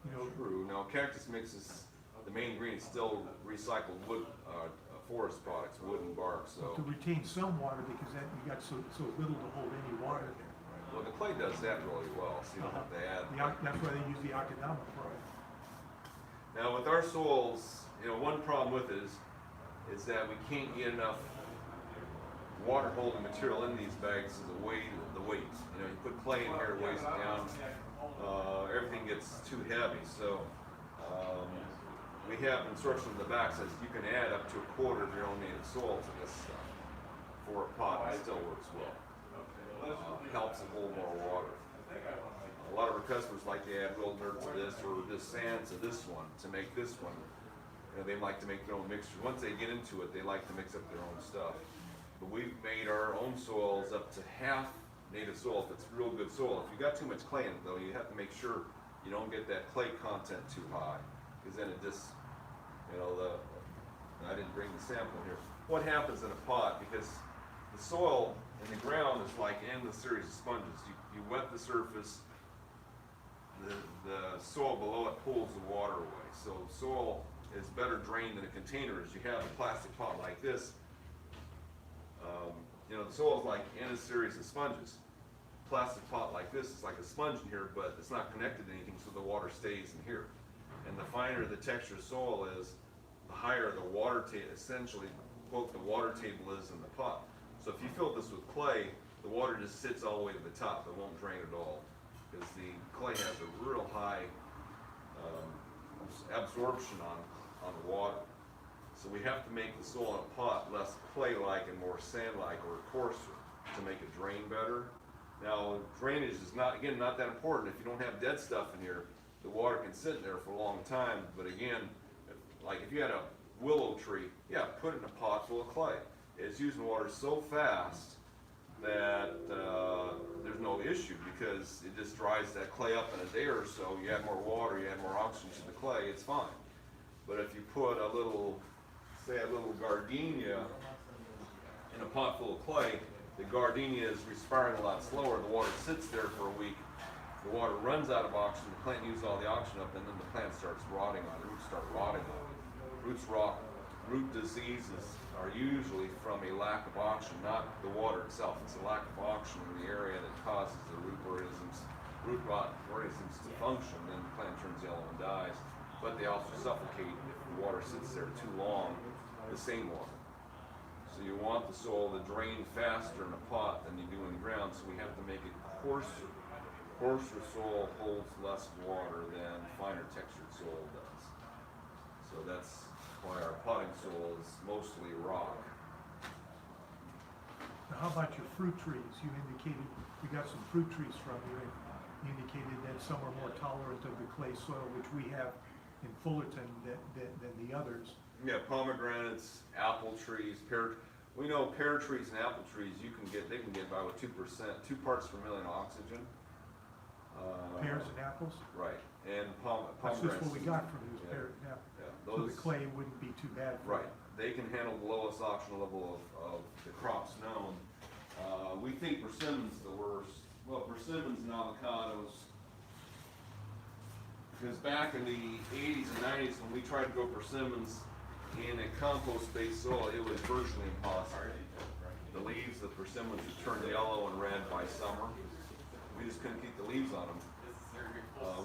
you know. True. Now, cactus mix is, the main ingredient is still recycled wood, forest products, wood and bark, so. To retain some water, because then you got so little to hold any water there. Well, the clay does that really well, so you don't have to add. That's why they use the akadama for it. Now, with our soils, you know, one problem with it is that we can't get enough water holding material in these bags is the weight. You know, you put clay in here, it weighs it down. Everything gets too heavy. So we have instruction in the back says you can add up to a quarter of your own native soil to this stuff for a pot. It still works well. Helps it hold more water. A lot of our customers like to add real dirt to this or this sand to this one to make this one. You know, they like to make their own mixture. Once they get into it, they like to mix up their own stuff. But we've made our own soils up to half native soil if it's real good soil. If you got too much clay in it, though, you have to make sure you don't get that clay content too high, because then it just, you know, I didn't bring the sample here. What happens in a pot, because the soil in the ground is like an endless series of sponges. You wet the surface, the soil below it pulls the water away. So soil is better drained than a container. As you have a plastic pot like this, you know, the soil is like in a series of sponges. Plastic pot like this is like a sponge in here, but it's not connected to anything, so the water stays in here. And the finer the texture of soil is, the higher the water table, essentially, quote, the water table is in the pot. So if you fill this with clay, the water just sits all the way to the top. It won't drain at all, because the clay has a real high absorption on the water. So we have to make the soil in a pot less clay-like and more sand-like or coarser to make it drain better. Now, drainage is not that important. If you don't have dead stuff in here, the water can sit in there for a long time. But again, if you had a willow tree, yeah, put it in a pot full of clay. It's using water so fast that there's no issue, because it just dries that clay up in a day or so. You add more water, you add more oxygen to the clay, it's fine. But if you put a little gardenia in a pot full of clay, the gardenia is respiring a lot slower. The water sits there for a week, the water runs out of oxygen, the plant uses all the oxygen up, and then the plant starts rotting on it, roots start rotting on it. Roots rot, root diseases are usually from a lack of oxygen, not the water itself. It's a lack of oxygen in the area that causes the root organisms to function, then the plant turns yellow and dies. But they also suffocate if the water sits there too long, the same water. So you want the soil to drain faster in a pot than you do in the ground, so we have to make it coarser. Coarser soil holds less water than finer textured soil does. So that's why our potting soil is mostly rock. Now, how about your fruit trees? You indicated, we got some fruit trees from you, and you indicated that some are more tolerant of the clay soil, which we have in Fullerton than the others. Yeah, pomegranates, apple trees, we know pear trees and apple trees, they can get by with 2%, 2 parts per million oxygen. Pears and apples? Right, and That's pomegranates. just what we got from those Yeah. pears and apples. Yeah, So the clay wouldn't be too bad for right, them. they can handle the lowest oxygen level of the crops known. We think persimmon's the worst. Well, persimmons and avocados, because back in the 80s and 90s when we tried to grow persimmons in a compost-based soil, it was virtually impossible. The leaves of persimmons would turn yellow and red by summer. We just couldn't keep the leaves on them.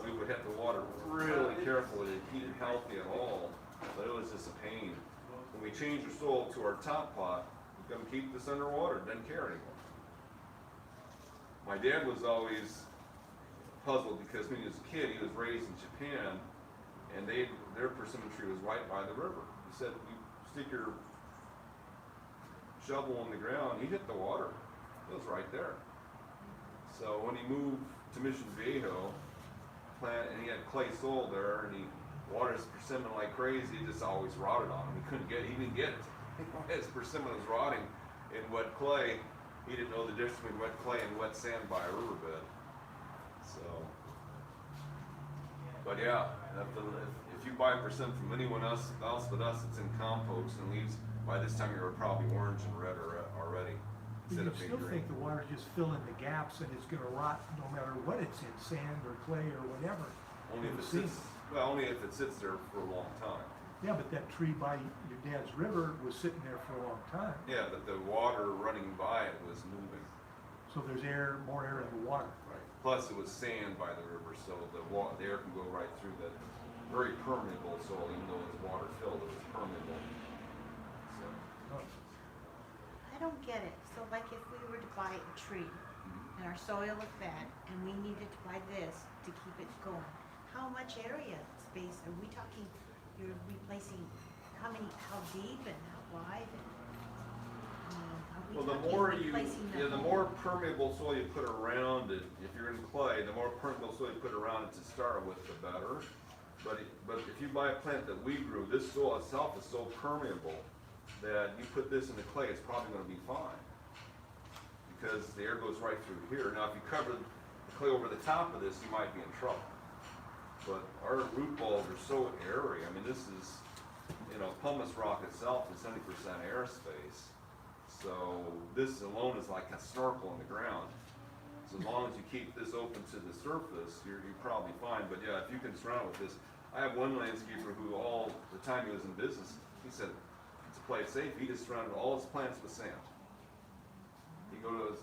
We would have to water really carefully to keep them healthy at all, but it was just a pain. When we changed the soil to our top pot, we couldn't keep this underwater, didn't care anymore. My dad was always puzzled because when he was a kid, he was raised in Japan, and their persimmon tree was right by the river. He said, you stick your shovel in the ground, you hit the water. It was right there. So when he moved to Mission Viejo, and he had clay soil there, and he watered his persimmon like crazy, it just always rotted on him. He didn't get it. His persimmon was rotting in wet clay. He didn't know the difference between wet clay and wet sand by a riverbed. So, but yeah, if you buy persimmon from anyone else but us, it's in compost and leaves. By this time, you're probably orange and red already. But Instead you of being still green. think the water just fill in the gaps and it's gonna rot no matter what it's in, sand or clay or whatever. Only if in it the season. only if it sits there for a long time. Yeah, but that tree by your dad's river was sitting there for a long time. Yeah, but the water running by it was moving. So there's more air in the water. Right. Plus, it was sand by the river, so the air can go right through that very permeable soil, even though it's water filled, it was permeable. So, I don't get it. So like if we were to buy a tree and our soil is bad and we needed to buy this to keep it going, how much area space are we talking? You're replacing how deep and how wide? well, the more permeable soil you put around it, if you're in clay, the more permeable soil you put around it to start with, the better. But if you buy a plant that we grew, this soil itself is so permeable that you put this in the clay, it's probably going to be fine, because the air goes right through here. Now, if you cover the clay over the top of this, you might be in trouble. But our root balls are so airy. I mean, this is, pumice rock itself is 70% airspace. So this alone is like a snorkel in the ground. So as long as you keep this open to the surface, you're probably fine. But yeah, if you can surround it with this, I have one landscaper who all the time he was in business, he said, to play it safe, he just surrounded all his plants with sand. He goes,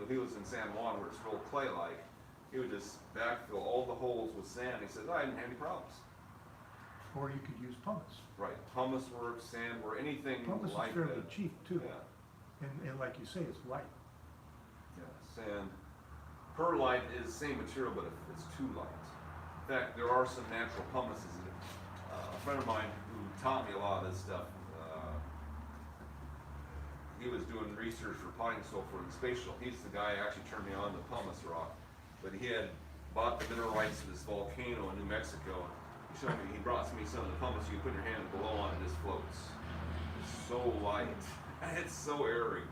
he was in San Juan where it's real clay-like. He would just backfill all the holes with sand. He said, I didn't have any problems. Or you could use pumice. Right, pumice work, sand work, anything Pumice like is fairly that. cheap too. Yeah, And like you say, it's light. yeah, sand. Perlite is the same material, but it's too light. In fact, there are some natural pumices. A friend of mine who taught me a lot of this stuff, he was doing research for potting soil for the space shuttle. He's the guy who actually turned me on to pumice rock. But he had bought the mineral rights to this volcano in New Mexico. He brought me some of the pumice. You put your hand below on it, it just floats. It's so light. It's so airy.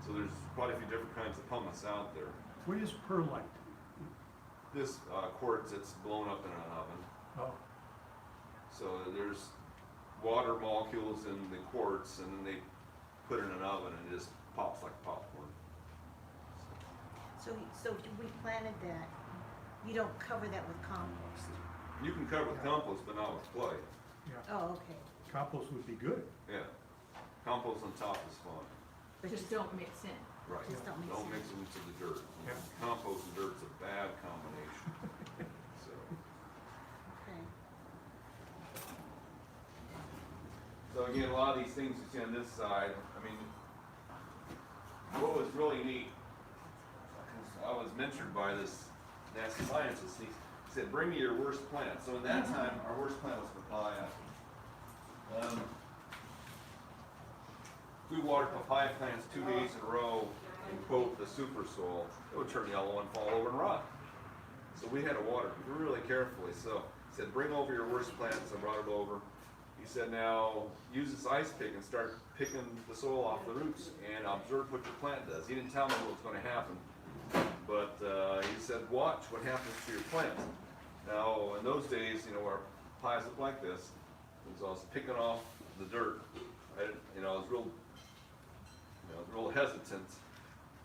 So there's quite a few different kinds of pumice out there. What is perlite? This quartz, it's blown up in an oven. Oh, So there's water molecules in the quartz, and then they put it in an oven, and it just pops like popcorn. So we planted that You don't cover that with compost? You can cover with compost, but not with clay. Yeah, Oh, okay. compost would be good. Yeah. Compost on top is fine. But Just don't mix in. Right. Just don't mix Don't it. mix them into the dirt. Yeah. Compost and dirt's a bad combination. So, Okay. so again, a lot of these things you see on this side, I mean, what was really neat, 'cause I was mentored by this NASA scientist, he said, bring me your worst plant. So in that time, our worst plant was papaya. We watered papaya plants 2 days in a row in quote the super soil, it would turn yellow and fall over and rot. So we had to water really carefully. So he said, bring over your worst plants. I brought it over. He said, now use this ice pick and start picking the soil off the roots and observe what your plant does. He didn't tell me what was going to happen, but he said, watch what happens to your plant. Now, in those days, you know, our pies looked like this. So I was picking off the dirt. I didn't, you know, I was real hesitant.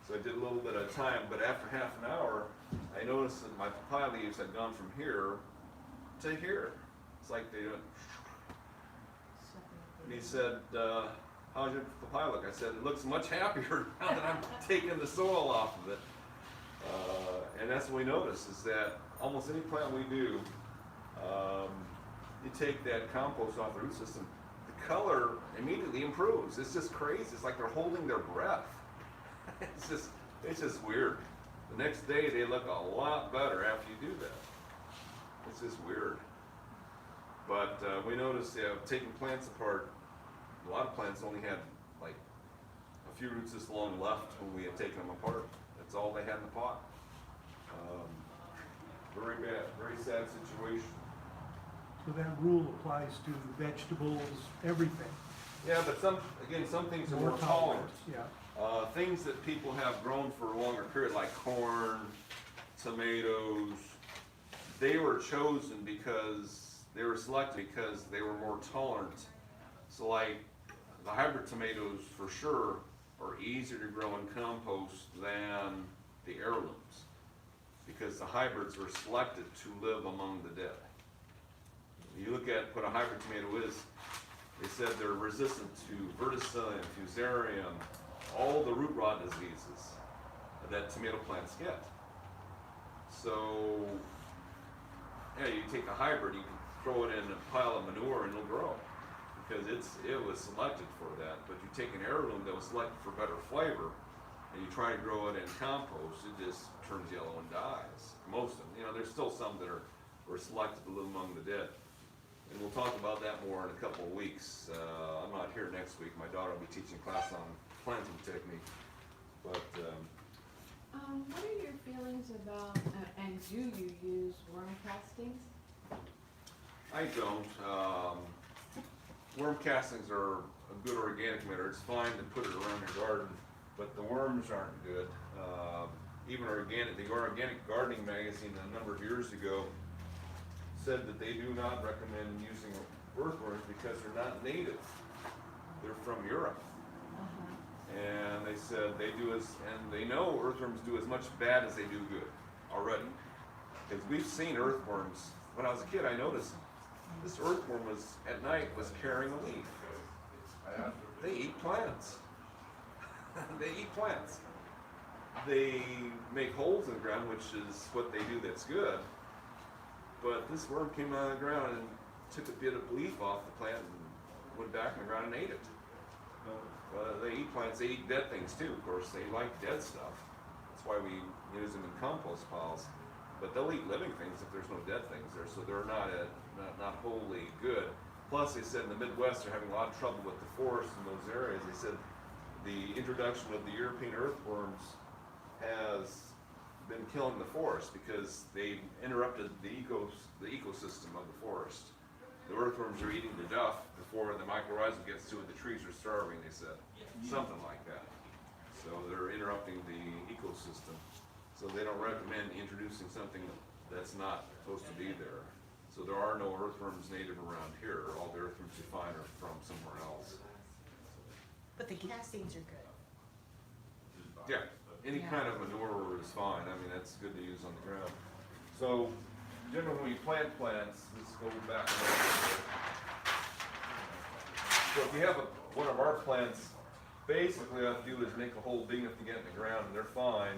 So I did a little bit at a time, but after half an hour, I noticed that my papaya leaves had gone from here to here. It's like they went. And he said, how's your papaya look? I said, it looks much happier now that I'm taking the soil off of it. And that's what we notice is that almost any plant we do, you take that compost off the root system, the color immediately improves. It's just crazy. It's like they're holding their breath. It's just weird. The next day they look a lot better after you do that. It's just weird. But we noticed, yeah, taking plants apart, a lot of plants only had like a few roots this long left when we had taken them apart. That's all they had in the pot. Very bad, very sad situation. So that rule applies to vegetables, everything. Yeah, but some things are more tolerant. Yeah, Things that people have grown for a longer period, like corn, tomatoes, they were chosen because they were selected because they were more tolerant. So like the hybrid tomatoes for sure are easier to grow in compost than the heirlooms because the hybrids were selected to live among the dead. You look at what a hybrid tomato is, they said they're resistant to verticillium, fusarium, all the root rot diseases that tomato plants get. So, yeah, you take a hybrid, you can throw it in a pile of manure and it'll grow because it was selected for that. But you take an heirloom that was selected for better flavor and you try to grow it in compost, it just turns yellow and dies. Most of them, you know, there's still some that were selected to live among the dead. And we'll talk about that more in a couple of weeks. I'm not here next week. My daughter will be teaching class on planting technique. But What are your feelings about, and do you use worm castings? I don't. Worm castings are a good organic matter. It's fine to put it around your garden, but the worms aren't good. Even the Organic Gardening magazine a number of years ago said that they do not recommend using earthworms because they're not native. They're from Europe. And they said they know earthworms do as much bad as they do good already. Because we've seen earthworms. When I was a kid, I noticed this earthworm at night was carrying a leaf. They eat plants. They eat plants. They make holes in the ground, which is what they do that's good. But this worm came out of the ground and took a bit of leaf off the plant and went back in the ground and ate it. They eat plants, they eat dead things too, of course. They like dead stuff. That's why we use them in compost piles. But they'll eat living things if there's no dead things there, so they're not wholly good. Plus, they said in the Midwest they're having a lot of trouble with the forests in those areas. They said the introduction of the European earthworms has been killing the forest because they've interrupted the ecosystem of the forest. The earthworms are eating the duff before the mycorrhizal gets to it. The trees are starving, they said. Something like that. So they're interrupting the ecosystem. So they don't recommend introducing something that's not supposed to be there. So there are no earthworms native around here. All the earthworms you find are from somewhere else. But the castings are good. Yeah, any kind of manure is fine. I mean, that's good to use on the ground. So, generally when you plant plants, let's go back a little bit. So if you have one of our plants, basically all you do is make a hole big enough to get in the ground and they're fine.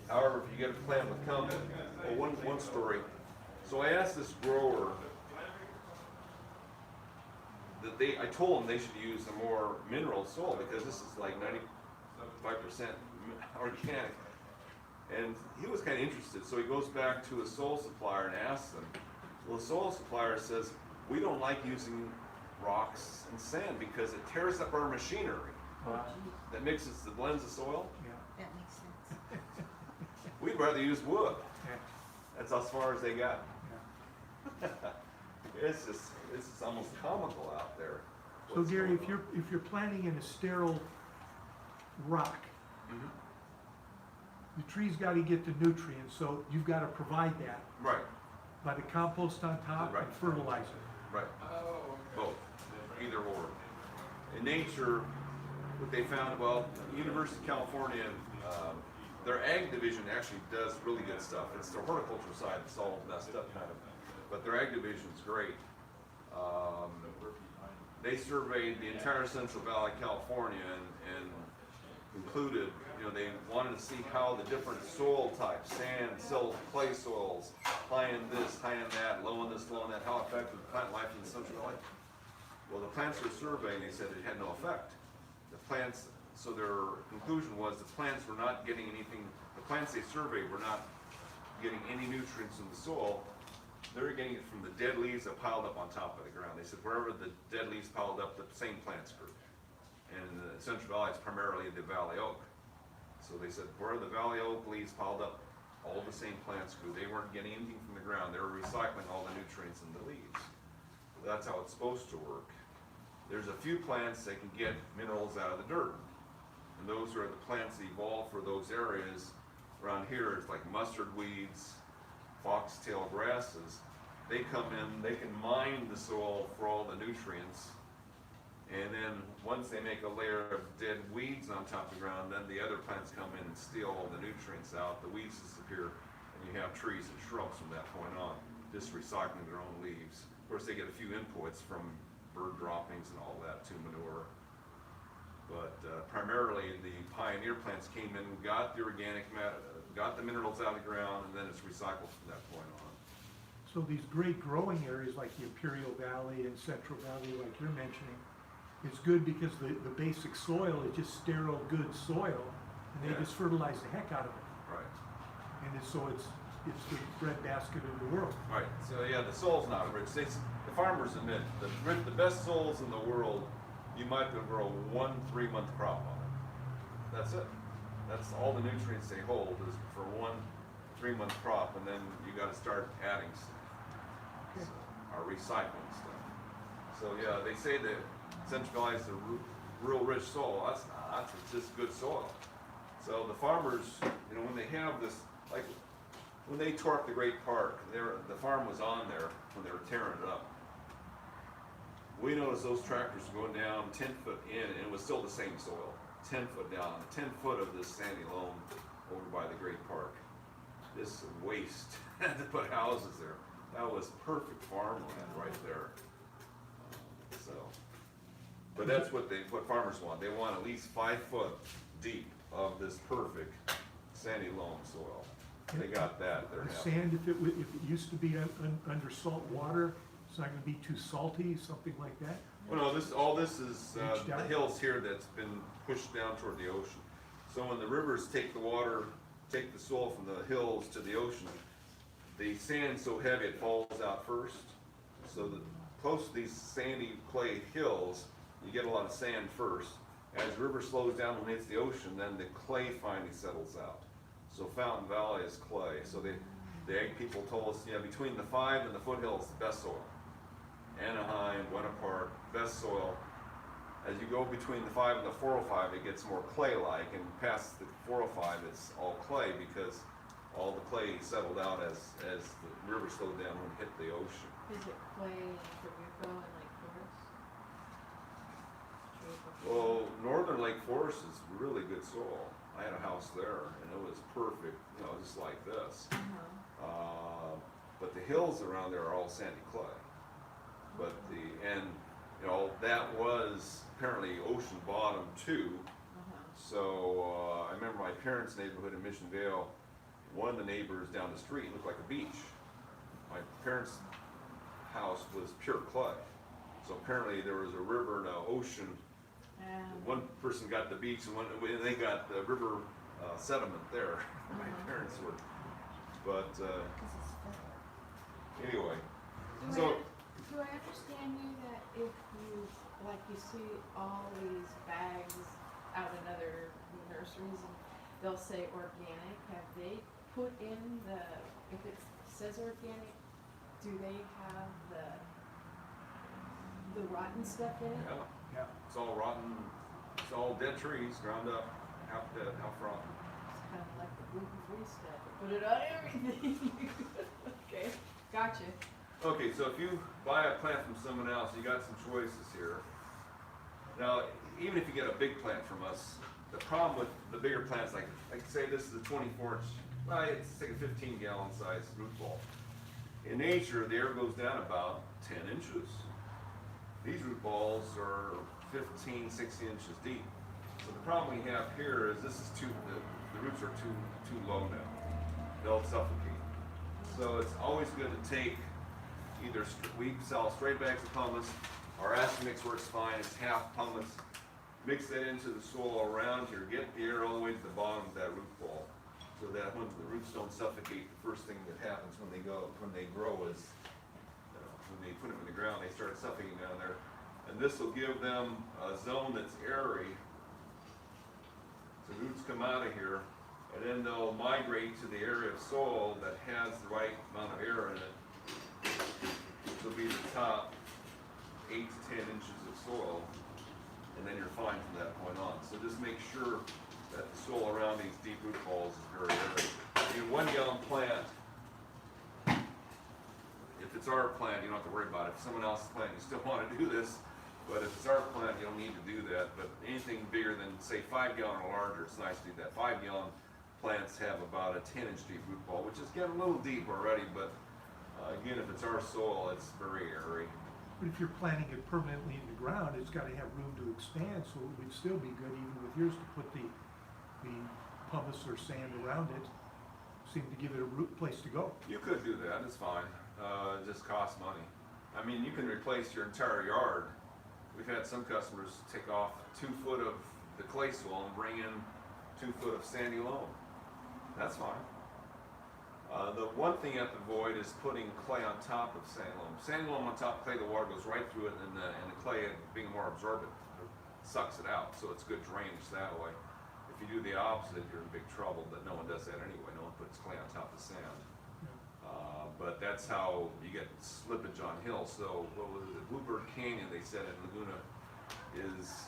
However, if you get a plant with compost, well, one story. So I asked this grower that I told them they should use a more mineral soil because this is like 95% organic. And he was kind of interested, so he goes back to a soil supplier and asks them. Well, the soil supplier says, we don't like using rocks and sand because it tears up our machinery. That blends the soil. Yeah. That makes sense. We'd rather use wood. Yeah. That's as far as they got. Yeah. It's just almost comical out there. So what's Gary, going if you're planting in a sterile rock, on. Mhm. the tree's gotta get the nutrients, so you've gotta provide that Right, by the compost on top Right. and fertilizer. right. Both, either or. In nature, what they found, well, University of California, their ag division actually does really good stuff. It's the horticulture side that's all messed up kind of, but their ag division's great. They surveyed the entire Central Valley, California, and concluded, they wanted to see how the different soil types, sand, silt, clay soils, high in this, high in that, low in this, low in that, how affected plant life in the Central Valley. Well, the plants were surveyed, they said it had no effect. The plants, so their conclusion was the plants were not getting anything, the plants they surveyed were not getting any nutrients in the soil. They were getting it from the dead leaves that piled up on top of the ground. They said wherever the dead leaves piled up, the same plants grew. And in the Central Valley, it's primarily the valley oak. So they said where the valley oak leaves piled up, all the same plants grew. They weren't getting anything from the ground. They were recycling all the nutrients in the leaves. That's how it's supposed to work. There's a few plants that can get minerals out of the dirt. And those are the plants that evolved for those areas. Around here, it's like mustard weeds, foxtail grasses. They come in, they can mine the soil for all the nutrients. And then once they make a layer of dead weeds on top of the ground, then the other plants come in and steal all the nutrients out. The weeds disappear, and you have trees and shrubs from that point on, just recycling their own leaves. Of course, they get a few inputs from bird droppings and all that to manure. But primarily the pioneer plants came in, got the organic matter, got the minerals out of the ground, and then it's recycled from that point on. So these great growing areas like the Imperial Valley and Central Valley, like you're mentioning, it's good because the basic soil is just sterile, good soil, and they Yeah. just fertilize the heck out of it. Right. And it's the breadbasket of the world. Right. So yeah, the soil's not rich. The farmers admit the best soils in the world, you might be able to grow 1 3-month crop on it. That's it. That's all the nutrients they hold is for 1 3-month crop, and then you got to start adding stuff, Okay. or recycling stuff. So yeah, they say that Central Valley is a real rich soil. That's not. It's just good soil. So the farmers, when they have this, like when they tore up the Great Park, the farm was on there when they were tearing it up. We noticed those tractors were going down 10 foot in, and it was still the same soil. 10 foot down, 10 foot of this sandy loam over by the Great Park. This waste to put houses there. That was perfect farmland right there. But that's what farmers want. They want at least 5 foot deep of this perfect sandy loam soil. They got that. They're The happy. sand, if it used to be under salt water, it's not gonna be too salty, something like that. Well, no, all this is Reached the out? hills here that's been pushed down toward the ocean. So when the rivers take the soil from the hills to the ocean, the sand's so heavy it falls out first. So close to these sandy clay hills, you get a lot of sand first. As the river slows down when it hits the ocean, then the clay finally settles out. So Fountain Valley is clay. So the ag people told us, between the 5 and the foothills, the best soil. Anaheim, Winter Park, best soil. As you go between the 5 and the 405, it gets more clay-like, and past the 405, it's all clay because all the clay settled out as the river slowed down when it hit the ocean. Is it clay for Rico and Lake Forest? Well, northern Lake Forest is really good soil. I had a house there, and it was perfect, you know, just like this. But the hills around there are all sandy clay. But you know, that was apparently ocean bottom too. So I remember my parents' neighborhood in Mission Vale, one of the neighbors down the street looked like a beach. My parents' house was pure clay. So apparently there was a river and an ocean. One person got the beach and they got the river sediment there. My parents were. But anyway, so. Do I understand you that if you, like you see all these bags out in other nurseries and they'll say organic, have they put in if it says organic, do they have the rotten stuff in it? Yeah, it's all rotten, it's all dead trees, ground up, half dead, half rotten. It's kind of like the gluten-free stuff, put it on everything. Okay, gotcha. Okay, so if you buy a plant from someone else, you got some choices here. Now, even if you get a big plant from us, the problem with the bigger plants, like say this is a 24-inch, well, it's like a 15-gallon size root ball. In nature, the air goes down about 10 inches. These root balls are 15, 16 inches deep. So the problem we have here is this is the roots are too low now. They'll suffocate. So it's always good to take either, we sell straight bags of pumice, our acid mix works fine, it's half pumice. Mix that into the soil around here, get the air all the way to the bottom of that root ball, so that when the roots don't suffocate, the first thing that happens when they grow is, when they put them in the ground, they start suffocating down there. And this will give them a zone that's airy, so roots come out of here, and then they'll migrate to the area of soil that has the right amount of air in it. This will be the top 8 to 10 inches of soil, and then you're fine from that point on. So just make sure that the soil around these deep root balls is very airy. In 1 gallon plant, if it's our plant, you don't have to worry about it. If someone else's plant, you still want to do this, but if it's our plant, you don't need to do that. But anything bigger than, say, 5 gallon or larger, it's nice to do that. 5 gallon plants have about a 10-inch deep root ball, which is getting a little deep already, but again, if it's our soil, it's very airy. But if you're planting it permanently in the ground, it's gotta have room to expand, so it would still be good even with yours to put the pumice or sand around it. Seem to give it a place to go. You could do that, it's fine. It just costs money. I mean, you can replace your entire yard. We've had some customers take off 2 foot of the clay soil and bring in 2 foot of sandy loam. That's fine. The one thing you have to avoid is putting clay on top of sandy loam. Sandy loam on top of clay, the water goes right through it, and the clay, being more absorbent, sucks it out. So it's good drainage that way. If you do the opposite, you're in big trouble. But no one does that anyway. No one puts clay on top of sand. But that's how you get slippage on hills. So what was it? Bluebird Canyon, they said in Laguna, is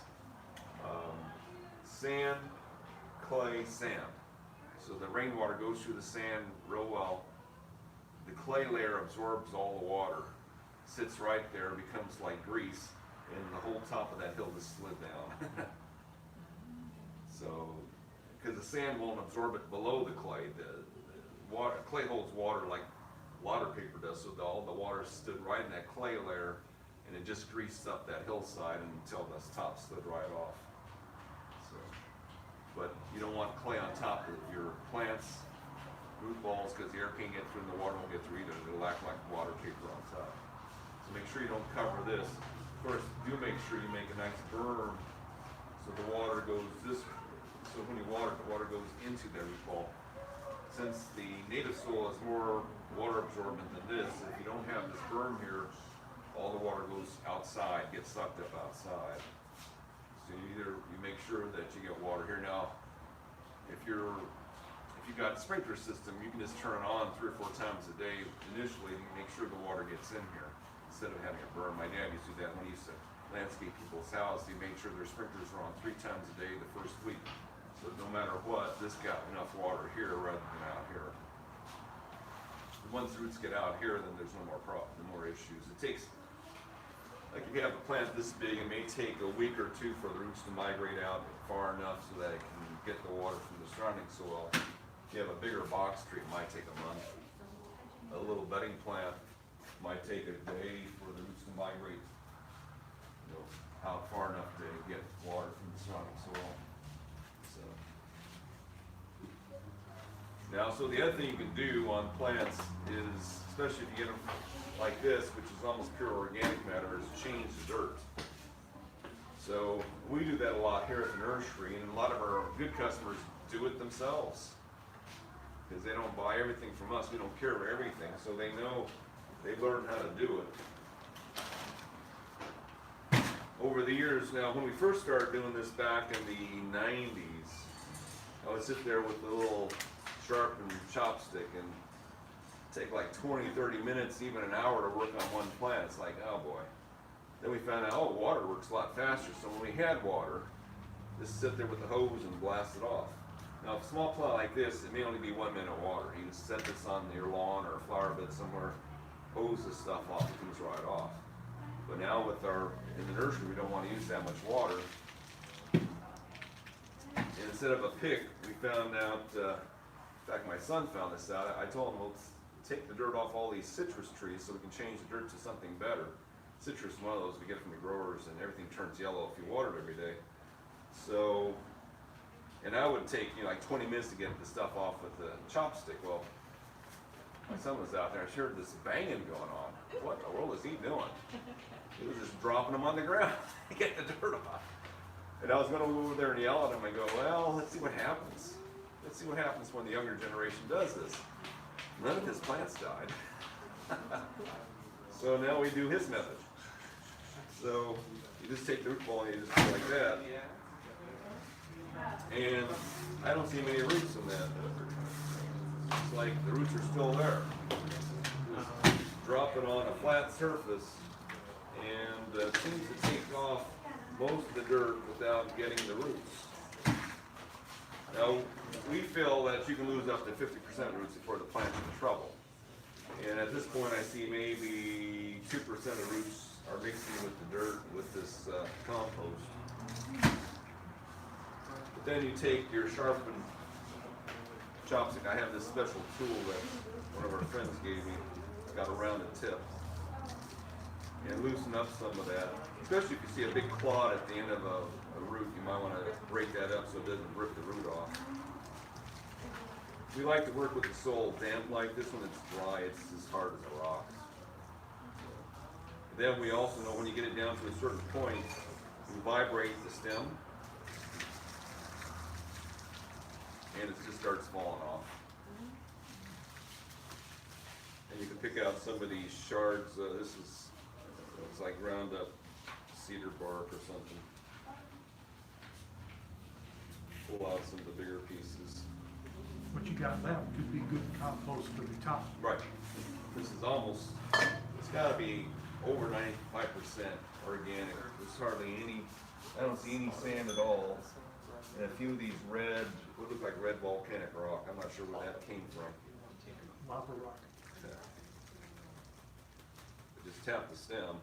sand, clay, sand. So the rainwater goes through the sand real well. The clay layer absorbs all the water, sits right there, becomes like grease, and the whole top of that hill just slid down. So, because the sand won't absorb it below the clay, clay holds water like water paper does, so all the water stood right in that clay layer, and it just greased up that hillside until the top slid right off. So, but you don't want clay on top of your plants, root balls, because the air can't get through and the water won't get through either. It'll act like water paper on top. So make sure you don't cover this. Of course, do make sure you make a nice berm so the water goes this way. So when you water, the water goes into the root ball. Since the native soil is more water absorbent than this, if you don't have this berm here, all the water goes outside, gets sucked up outside. So you make sure that you get water here. Now, if you've got a sprinkler system, you can just turn it on 3 or 4 times a day initially to make sure the water gets in here instead of having a berm. My dad used to do that when he used to landscape people's houses. He made sure their sprinklers were on 3 times a day the first week. So no matter what, this got enough water here rather than out here. Once roots get out here, then there's no more problem, no more issues. It takes like if you have a plant this big, it may take a week or two for the roots to migrate out far enough so that it can get the water from the surrounding soil. If you have a bigger box tree, it might take a month. A little budding plant might take a day for the roots to migrate, out far enough to get water from the surrounding soil. Now, so the other thing you can do on plants is, especially if you get them like this, which is almost pure organic matter, is change the dirt. So we do that a lot here at the nursery, and a lot of our good customers do it themselves because they don't buy everything from us. We don't care for everything, so they know, they learn how to do it. Over the years now, when we first started doing this back in the 90s, I would sit there with a little sharpened chopstick and take like 20-30 minutes, even an hour to work on one plant. It's like, oh boy. Then we found out, oh, water works a lot faster. So when we had water, just sit there with the hose and blast it off. Now, a small plant like this, it may only be 1 minute of water. You can set this on your lawn or a flower bed somewhere, hose this stuff off, it comes right off. But now with in the nursery, we don't want to use that much water. And instead of a pick, we found out, in fact, my son found this out. I told him, well, let's take the dirt off all these citrus trees so we can change the dirt to something better. Citrus is one of those we get from the growers, and everything turns yellow if you water it every day. So, and I would take like 20 minutes to get the stuff off with the chopstick. Well, my son was out there. I heard this banging going on. What in the world is he doing? He was just dropping them on the ground to get the dirt off. And I was going to go over there and yell at him and go, well, let's see what happens. Let's see what happens when the younger generation does this. None of his plants died. So now we do his method. So you just take the root ball and you just go like that. And I don't see many roots in that. It's like the roots are still there. Just drop it on a flat surface and it seems to take off most of the dirt without getting the roots. Now, we feel that you can lose up to 50% roots before the plant's in trouble. And at this point, I see maybe 2% of roots are mixing with the dirt with this compost. But then you take your sharpened chopstick. I have this special tool that one of our friends gave me. It's got a rounded tip. And loosen up some of that. Especially if you see a big clod at the end of a root, you might want to break that up so it doesn't rip the root off. We like to work with the soil damp like this. When it's dry, it's as hard as a rock. Then we also know when you get it down to a certain point, you vibrate the stem, and it just starts falling off. And you can pick out some of these shards. This is, it's like ground up cedar bark or something. Pull out some of the bigger pieces. What you got left could be good compost for the top. Right. This is almost, it's got to be over 95% organic. There's hardly any, I don't see any sand at all. And a few of these red, what look like red volcanic rock. I'm not sure where that came from. Lava rock. Yeah. Just tap the stem.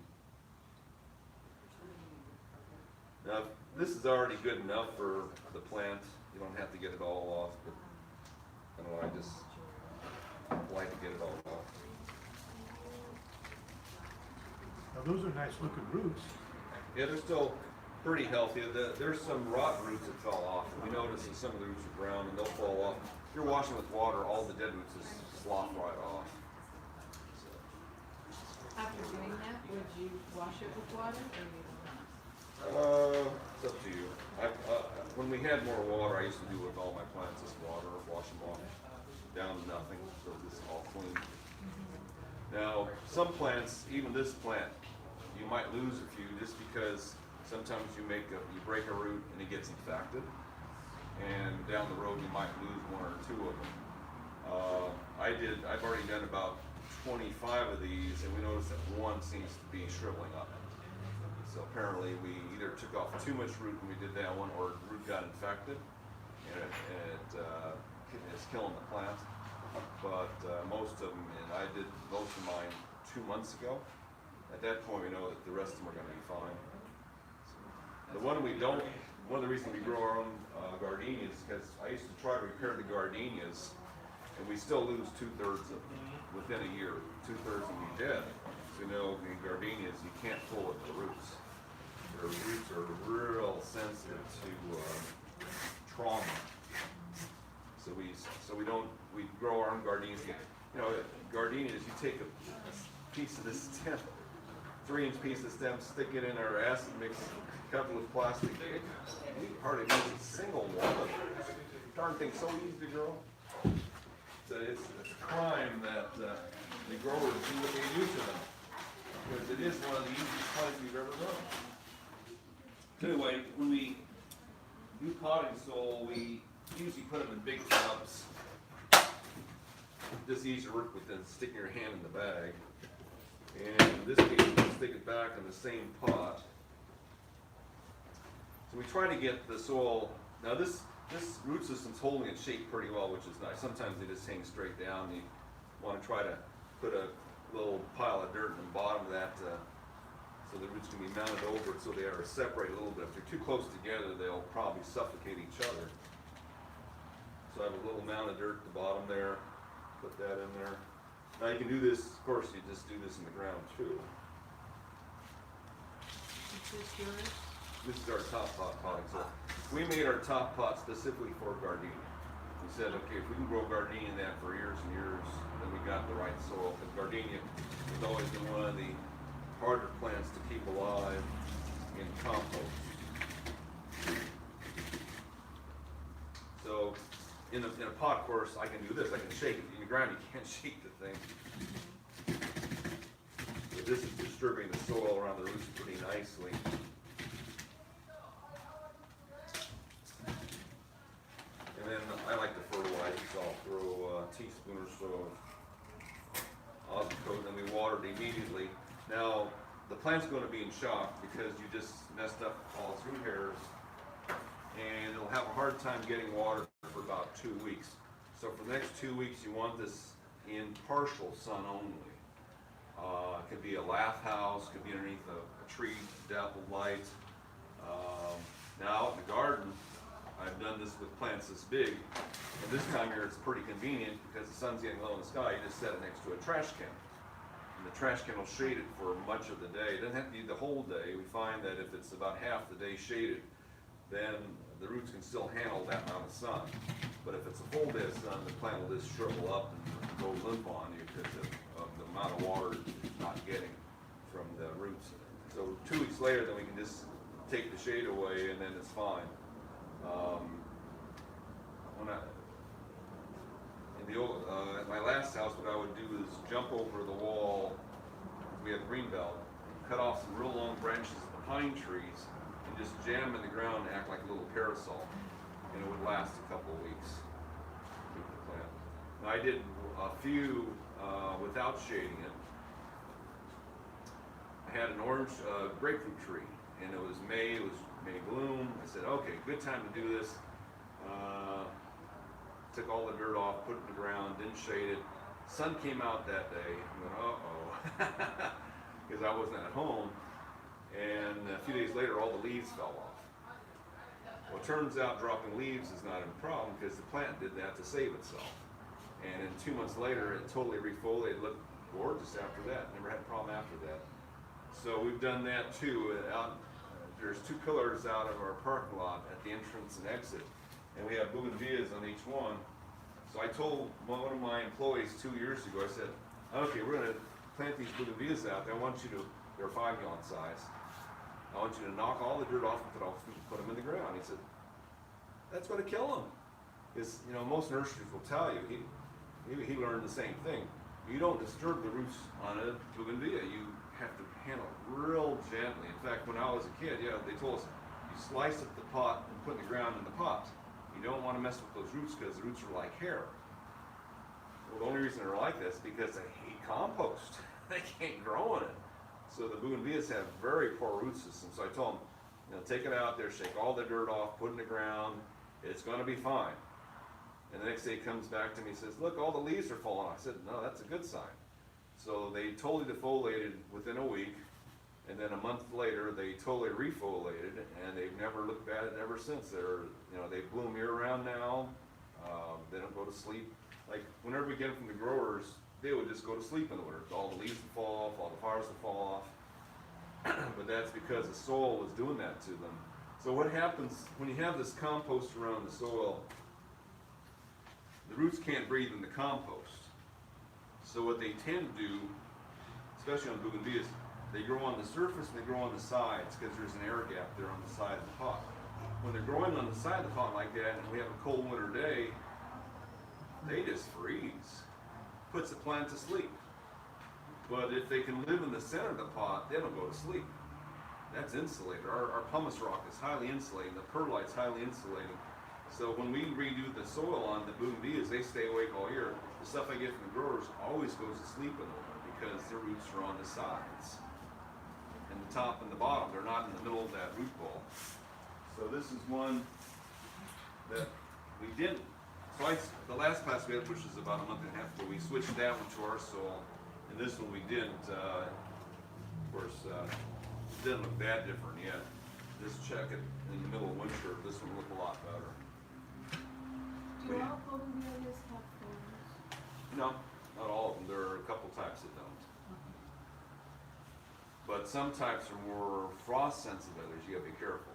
Now, this is already good enough for the plant. You don't have to get it all off, but I don't know, I just like to get it all off. Now those are nice looking roots. Yeah, they're still pretty healthy. There's some rot roots that fell off. We notice that some of the roots are brown and they'll fall off. If you're washing with water, all the dead roots just slough right off. After doing that, would you wash it with water or you not? It's up to you. When we had more water, I used to do with all my plants just water, wash them off down to nothing, so it's all clean. Now, some plants, even this plant, you might lose a few just because sometimes you break a root and it gets infected, and down the road you might lose one or two of them. I've already done about 25 of these, and we noticed that one seems to be shriveling up. So apparently we either took off too much root when we did that one, or the root got infected, and it's killing the plant. But most of them, and I did most of mine 2 months ago, at that point we know that the rest of them are gonna be fine. The one we don't, one of the reasons we grow our own gardenias, because I used to try to repair the gardenias, and we still lose 2/3 of them within a year. 2/3 of them be dead. So you know, the gardenias, you can't pull at the roots. Their roots are real sensitive to trauma. So we grow our own gardenias. You know, gardenias, you take a piece of this stem, 3-inch piece of stem, stick it in our acid mix, cover with plastic. We hardly use a single one of them. Darn thing's so easy to grow. So it's a crime that the growers do what they do to them, because it is one of the easiest plants we've ever grown. Anyway, when we do potting soil, we usually put them in big tubs. This is easier to work with than sticking your hand in the bag. And in this case, we stick it back in the same pot. So we try to get the soil. Now this root system's holding its shape pretty well, which is nice. Sometimes they just hang straight down. You want to try to put a little pile of dirt in the bottom of that so the roots can be mounted over it so they are separated a little bit. If they're too close together, they'll probably suffocate each other. So I have a little mound of dirt at the bottom there. Put that in there. Now you can do this, of course, you just do this in the ground too. Is this yours? This is our top pot potting soil. We made our top pot specifically for gardenia. We said, okay, if we can grow gardenia in that for years and years, then we got the right soil. Because gardenia has always been one of the harder plants to keep alive in compost. So in a pot, of course, I can do this. I can shake it. In the ground, you can't shake the thing. So this is distributing the soil around the roots pretty nicely. And then I like to fertilize, so I'll throw a teaspoon or so of Osmocote, and then we water it immediately. Now, the plant's going to be in shock because you just messed up all its root hairs, and it'll have a hard time getting water for about 2 weeks. So for the next 2 weeks, you want this in partial sun only. It could be a lath house, could be underneath a tree, dappled light. Now out in the garden, I've done this with plants this big, and this time of year it's pretty convenient because the sun's getting low in the sky. You just set it next to a trash can, and the trash can will shade it for much of the day. It doesn't have to be the whole day. We find that if it's about half the day shaded, then the roots can still handle that amount of sun. But if it's a full day of sun, the plant will just shrivel up and go limp on you because of the amount of water it's not getting from the roots. So 2 weeks later, then we can just take the shade away, and then it's fine. At my last house, what I would do is jump over the wall. We have green belt, cut off some real long branches of the pine trees, and just jam them in the ground and act like a little parasol, and it would last a couple of weeks. Keep the plant. Now I did a few without shading it. I had an orange grapefruit tree, and it was May bloom. I said, okay, good time to do this. Took all the dirt off, put it in the ground, didn't shade it. Sun came out that day. I went, uh-oh, because I wasn't at home. And a few days later, all the leaves fell off. Well, it turns out dropping leaves is not a problem because the plant did that to save itself. And then 2 months later, it totally refoliated, looked gorgeous after that. Never had a problem after that. So we've done that too. There's 2 pillars out of our parking lot at the entrance and exit, and we have bougainvilleas on each one. So I told one of my employees 2 years ago, I said, okay, we're going to plant these bougainvilleas out there. I want you to, they're 5-gallon size. I want you to knock all the dirt off and put them in the ground. He said, that's going to kill them. Because, you know, most nurseries will tell you, he learned the same thing. You don't disturb the roots on a bougainvillea. You have to handle it real gently. In fact, when I was a kid, they told us, you slice up the pot and put the ground in the pot. You don't want to mess with those roots because the roots are like hair. Well, the only reason they're like this is because they hate compost. They can't grow in it. So the bougainvilleas have very poor root systems. So I told them, take it out there, shake all the dirt off, put it in the ground. It's going to be fine. And the next day he comes back to me and says, look, all the leaves are falling off. I said, no, that's a good sign. So they totally defoliated within a week, and then a month later, they totally refoliated, and they've never looked bad ever since. They bloom year-round now. They don't go to sleep. Like, whenever we get them from the growers, they would just go to sleep in the winter. All the leaves would fall off, all the flowers would fall off. But that's because the soil was doing that to them. So what happens when you have this compost around the soil, the roots can't breathe in the compost. So what they tend to do, especially on bougainvilleas, they grow on the surface and they grow on the sides because there's an air gap there on the side of the pot. When they're growing on the side of the pot like that and we have a cold winter day, they just freeze. Puts the plant to sleep. But if they can live in the center of the pot, they don't go to sleep. That's insulated. Our pumice rock is highly insulating. The perlite's highly insulating. So when we redo the soil on the bougainvilleas, they stay awake all year. The stuff I get from the growers always goes to sleep in the winter because their roots are on the sides. And the top and the bottom, they're not in the middle of that root ball. So this is one that we didn't. The last class we had, which was about a month and a half ago, we switched that one to our soil. And this one we didn't. Of course, it didn't look that different yet. Just check it in the middle of winter. This one looked a lot better. Do all bougainvilleas have thorns? No, not all of them. There are a couple types that don't. But some types are more frost sensitive. You gotta be careful.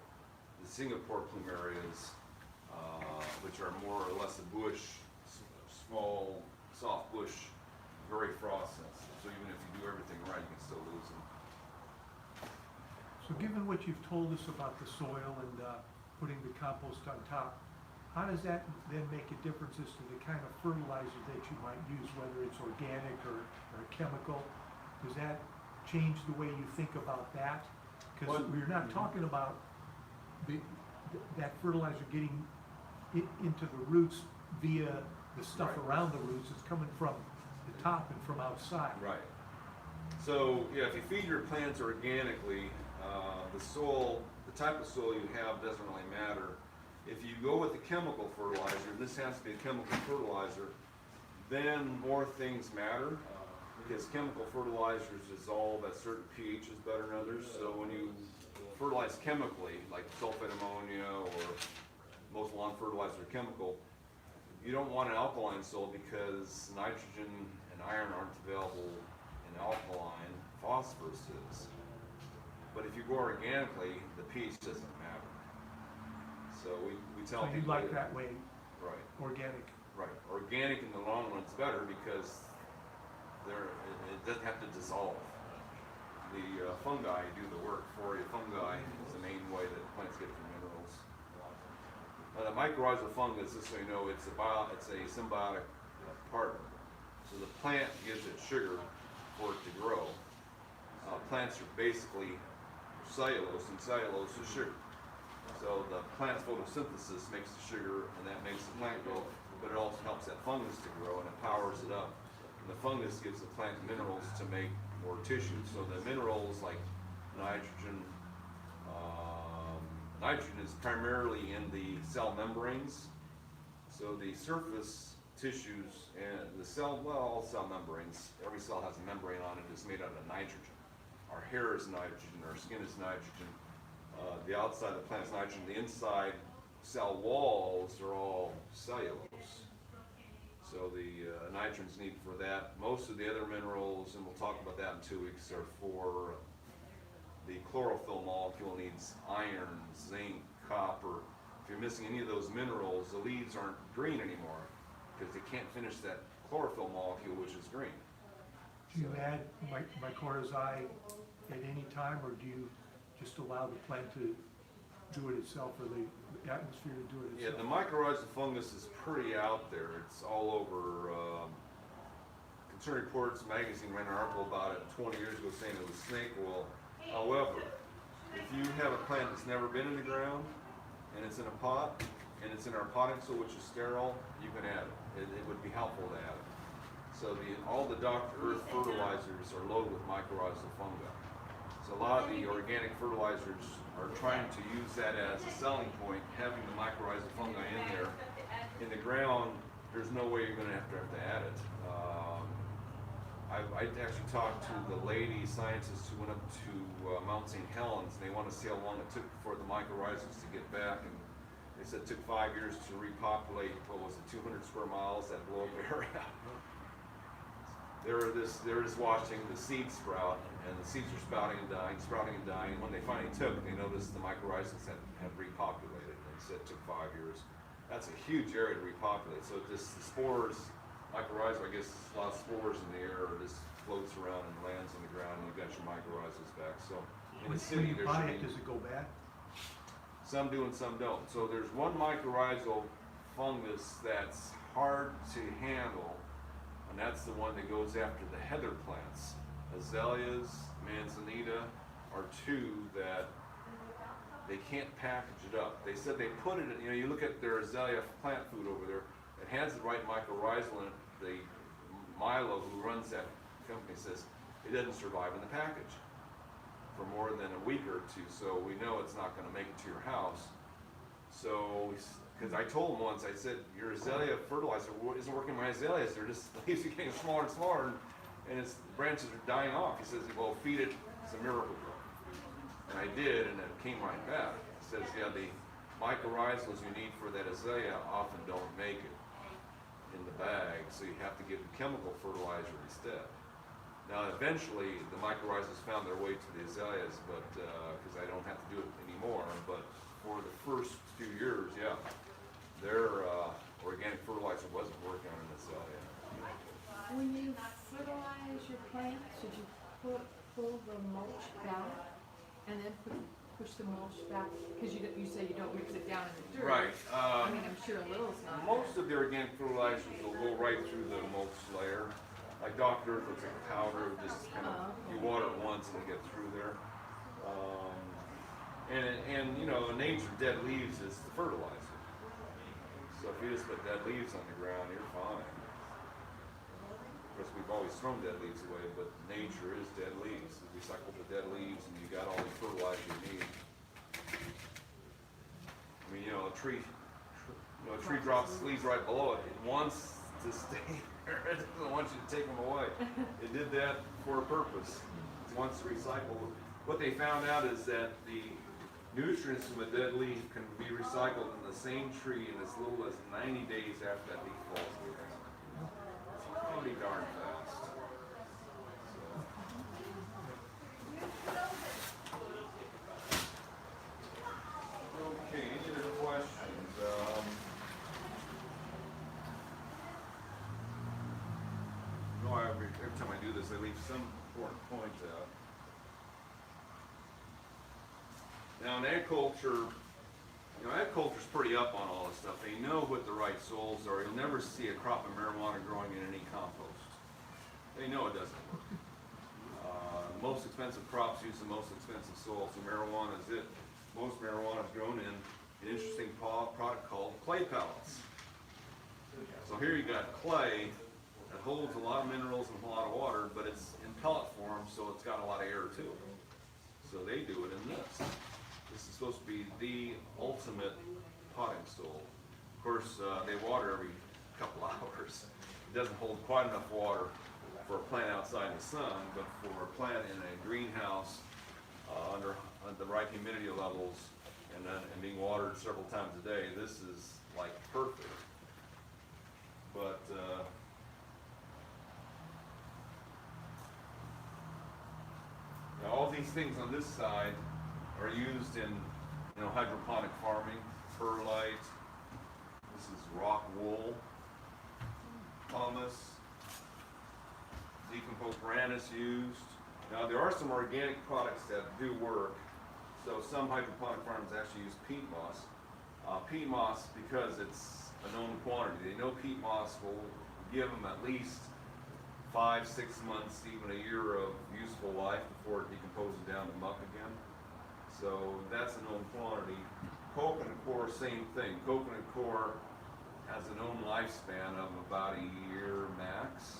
The Singapore plumerias, which are more or less a bush, small, soft bush, very frost sensitive. So even if you do everything right, you can still lose them. So given what you've told us about the soil and putting the compost on top, how does that then make a difference as to the kind of fertilizer that you might use, whether it's organic or chemical? Does that change the way you think about that? Because we're not talking about that fertilizer getting into the roots via the stuff around the roots. It's coming from the top and from outside. Right. So yeah, if you feed your plants organically, the soil, the type of soil you have doesn't really matter. If you go with the chemical fertilizer, and this has to be a chemical fertilizer, then more things matter because chemical fertilizers dissolve at certain pHs better than others. So when you fertilize chemically, like sulfate ammonia or most lawn fertilizers are chemical, you don't want an alkaline soil because nitrogen and iron aren't available in alkaline, phosphorus is. But if you go organically, the pH doesn't matter. So we tell So people you like that way, right. organic. Right. Organic in the long run is better because it doesn't have to dissolve. The fungi do the work for you. Fungi is the main way that plants get their minerals. The mycorrhizal fungus, just so you know, it's a symbiotic partner. So the plant gives it sugar for it to grow. Plants are basically cellulose, and cellulose is sugar. So the plant's photosynthesis makes the sugar, and that makes the plant grow, but it also helps that fungus to grow, and it powers it up. And the fungus gives the plant minerals to make more tissue. So the minerals like nitrogen, nitrogen is primarily in the cell membranes. So the surface tissues and the cell, well, all cell membranes, every cell has a membrane on it that's made out of nitrogen. Our hair is nitrogen, our skin is nitrogen. The outside of the plant is nitrogen. The inside cell walls are all cellulose. So the nitrogen's needed for that. Most of the other minerals, and we'll talk about that in 2 weeks, are for the chlorophyll molecule needs iron, zinc, copper. If you're missing any of those minerals, the leaves aren't green anymore because they can't finish that chlorophyll molecule, which is green. Do you add mycorrhizae at any time, or do you just allow the plant to do it itself, or the atmosphere to do it Yeah, itself? the mycorrhizal fungus is pretty out there. It's all over. Concern Reports magazine ran an article about it 20 years ago saying it was snake oil. However, if you have a plant that's never been in the ground and it's in a pot and it's in our potting soil, which is sterile, you can add it. It would be helpful to add it. So all the Dr. Earth fertilizers are loaded with mycorrhizal fungi. So a lot of the organic fertilizers are trying to use that as a selling point, having the mycorrhizal fungi in there. In the ground, there's no way you're going to have to add it. I I actually talked to the lady scientists who went up to Mount St. Helens, and they want to see how long it took for the mycorrhizals to get back. And they said it took 5 years to repopulate, what was it, 200 square miles, that globe area. They're just watching the seeds sprout, and the seeds are sprouting and dying. When they finally took, they noticed the mycorrhizals had repopulated. They said it took 5 years. That's a huge area to repopulate. So just the spores, mycorrhizal, I guess a lot of spores in the air, or just floats around and lands on the ground, and you've got your mycorrhizals back. So in the city, When you there buy should it, be does it go bad? some do and some don't. So there's one mycorrhizal fungus that's hard to handle, and that's the one that goes after the heather plants. Azaleas, manzanita are two that they can't package it up. They said they put it in, you look at their azalea plant food over there, it has the right mycorrhizal in it. The Milo, who runs that company, says it doesn't survive in the package for more than a week or two, so we know it's not going to make it to your house. So, because I told him once, I said, your azalea fertilizer isn't working my azaleas, they're just, leaves are getting smaller and smaller, and its branches are dying off. He says, well, feed it, it's a miracle grow. And I did, and it came right back. It says, yeah, the mycorrhizals you need for that azalea often don't make it in the bag, so you have to give the chemical fertilizer instead. Now, eventually, the mycorrhizals found their way to the azaleas, but because I don't have to do it anymore. But for the first few years, yeah, their organic fertilizer wasn't working on an azalea. When you fertilize your plants, should you pull the mulch back and then push the mulch back? Because you say you don't mix it down in the dirt. Right. I mean, I'm sure a little's not. Most of the organic fertilizers will go right through the mulch layer. Like Dr. Earth looks like a powder, just kind of, you water it once and it gets through there. And you know, in nature, dead leaves is the fertilizer. So if you just put dead leaves on the ground, you're fine. Of course, we've always thrown dead leaves away, but nature is dead leaves. You recycle the dead leaves and you got all the fertilizer you need. I mean, a tree drops leaves right below it. It wants to stay there. It doesn't want you to take them away. It did that for a purpose. It wants to recycle. What they found out is that the nutrients from a dead leaf can be recycled in the same tree in as little as 90 days after that leaf falls to the ground. It's pretty darn fast. Okay, any other questions? Every time I do this, I leave some important point out. Now in agriculture, agriculture's pretty up on all this stuff. They know what the right soils are. You'll never see a crop of marijuana growing in any compost. They know it doesn't work. Most expensive crops use the most expensive soil, so marijuana is it. Most marijuana is grown in an interesting product called clay pellets. So here you got clay that holds a lot of minerals and a lot of water, but it's in pellet form, so it's got a lot of air too. So they do it in this. This is supposed to be the ultimate potting soil. Of course, they water every couple hours. It doesn't hold quite enough water for a plant outside in the sun, but for a plant in a greenhouse under the right humidity levels and being watered several times a day, this is like perfect. But now all these things on this side are used in hydroponic farming. Perlite, this is rock wool, pumice, decomposed granite used. Now there are some organic products that do work. So some hydroponic farms actually use peat moss. Peat moss, because it's a known quantity, they know peat moss will give them at least 5, 6 months, even a year of useful life before it decomposes down to muck again. So that's a known quantity. Coconut coir, same thing. Coconut coir has a known lifespan of about a year max.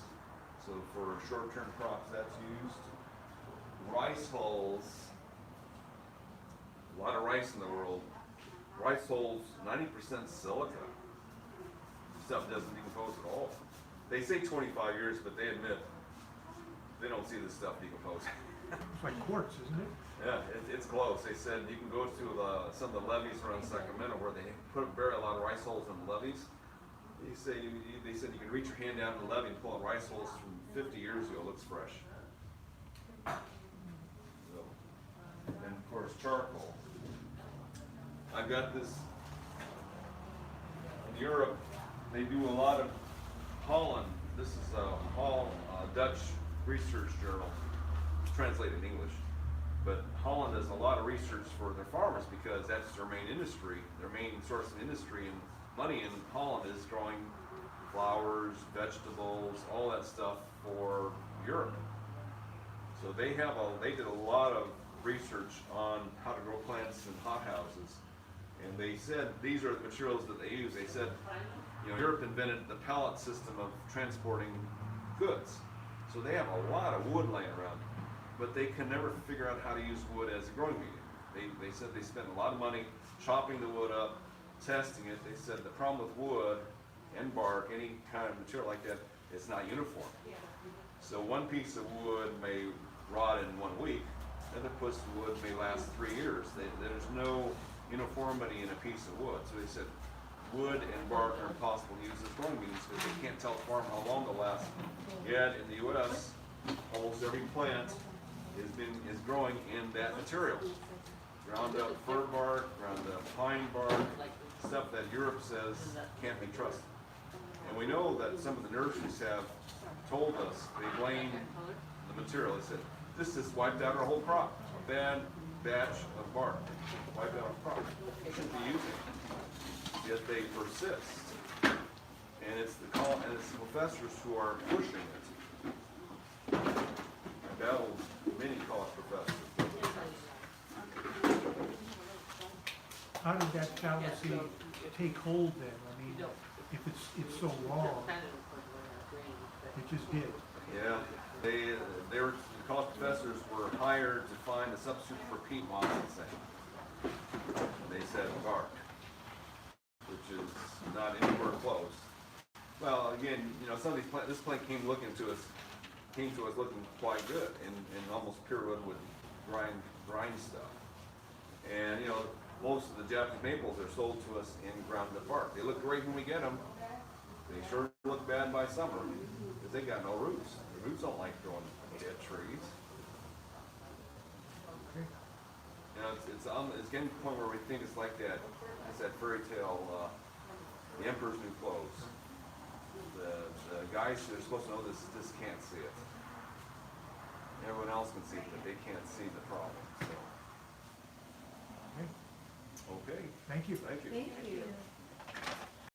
So for short-term crops, that's used. Rice hulls, a lot of rice in the world. Rice hulls, 90% silica. Stuff doesn't decompose at all. They say 25 years, but they admit they don't see this stuff decompose. It's like quartz, isn't it? Yeah, it's close. They said you can go to some of the levees around Sacramento where they bury a lot of rice holes in the levees. They said you can reach your hand down to the levee and pull out rice holes from 50 years ago. It looks fresh. So, and of course charcoal. I've got this in Europe. They do a lot of Holland. This is a Dutch research journal, translated in English. But Holland does a lot of research for their farmers because that's their main industry. Their main source of industry and money in Holland is growing flowers, vegetables, all that stuff for Europe. So they did a lot of research on how to grow plants in hothouses. And they said these are the materials that they use. They said, Europe invented the pallet system of transporting goods. So they have a lot of wood laying around, but they can never figure out how to use wood as a growing medium. They said they spent a lot of money chopping the wood up, testing it. They said the problem with wood and bark, any kind of material like that, it's not uniform. So one piece of wood may rot in 1 week, another piece of wood may last 3 years. There's no uniformity in a piece of wood. So they said wood and bark are impossible to use as growing mediums because they can't tell the farm how long they'll last. Yet in the U.S., almost every plant is growing in that material. Ground up fir bark, ground up pine bark, stuff that Europe says can't be trusted. And we know that some of the nurseries have told us they blame the material. They said, this has wiped out our whole crop. A bad batch of bark wiped out our crop. We shouldn't be using it. Yet they persist. And it's the professors who are pushing it. I battled many college professors. How did that fallacy take hold then? I mean, if it's so wrong, it just did. Yeah, the college professors were hired to find a substitute for peat moss and sand. They said bark, which is not anywhere close. Well, again, some of these plants, this plant came to us looking quite good, and almost pure wood would grind stuff. And most of the Japanese maples are sold to us in ground up bark. They look great when we get them. They sure look bad by summer because they got no roots. The roots don't like growing dead trees. Okay. It's getting to the point where we think it's like that. It's that fairy tale, The Emperor's New Clothes. The guys that are supposed to know this can't see it. Everyone else can see it, but they can't see the problem. So. Okay. Okay. Thank you. Thank you. Thank you.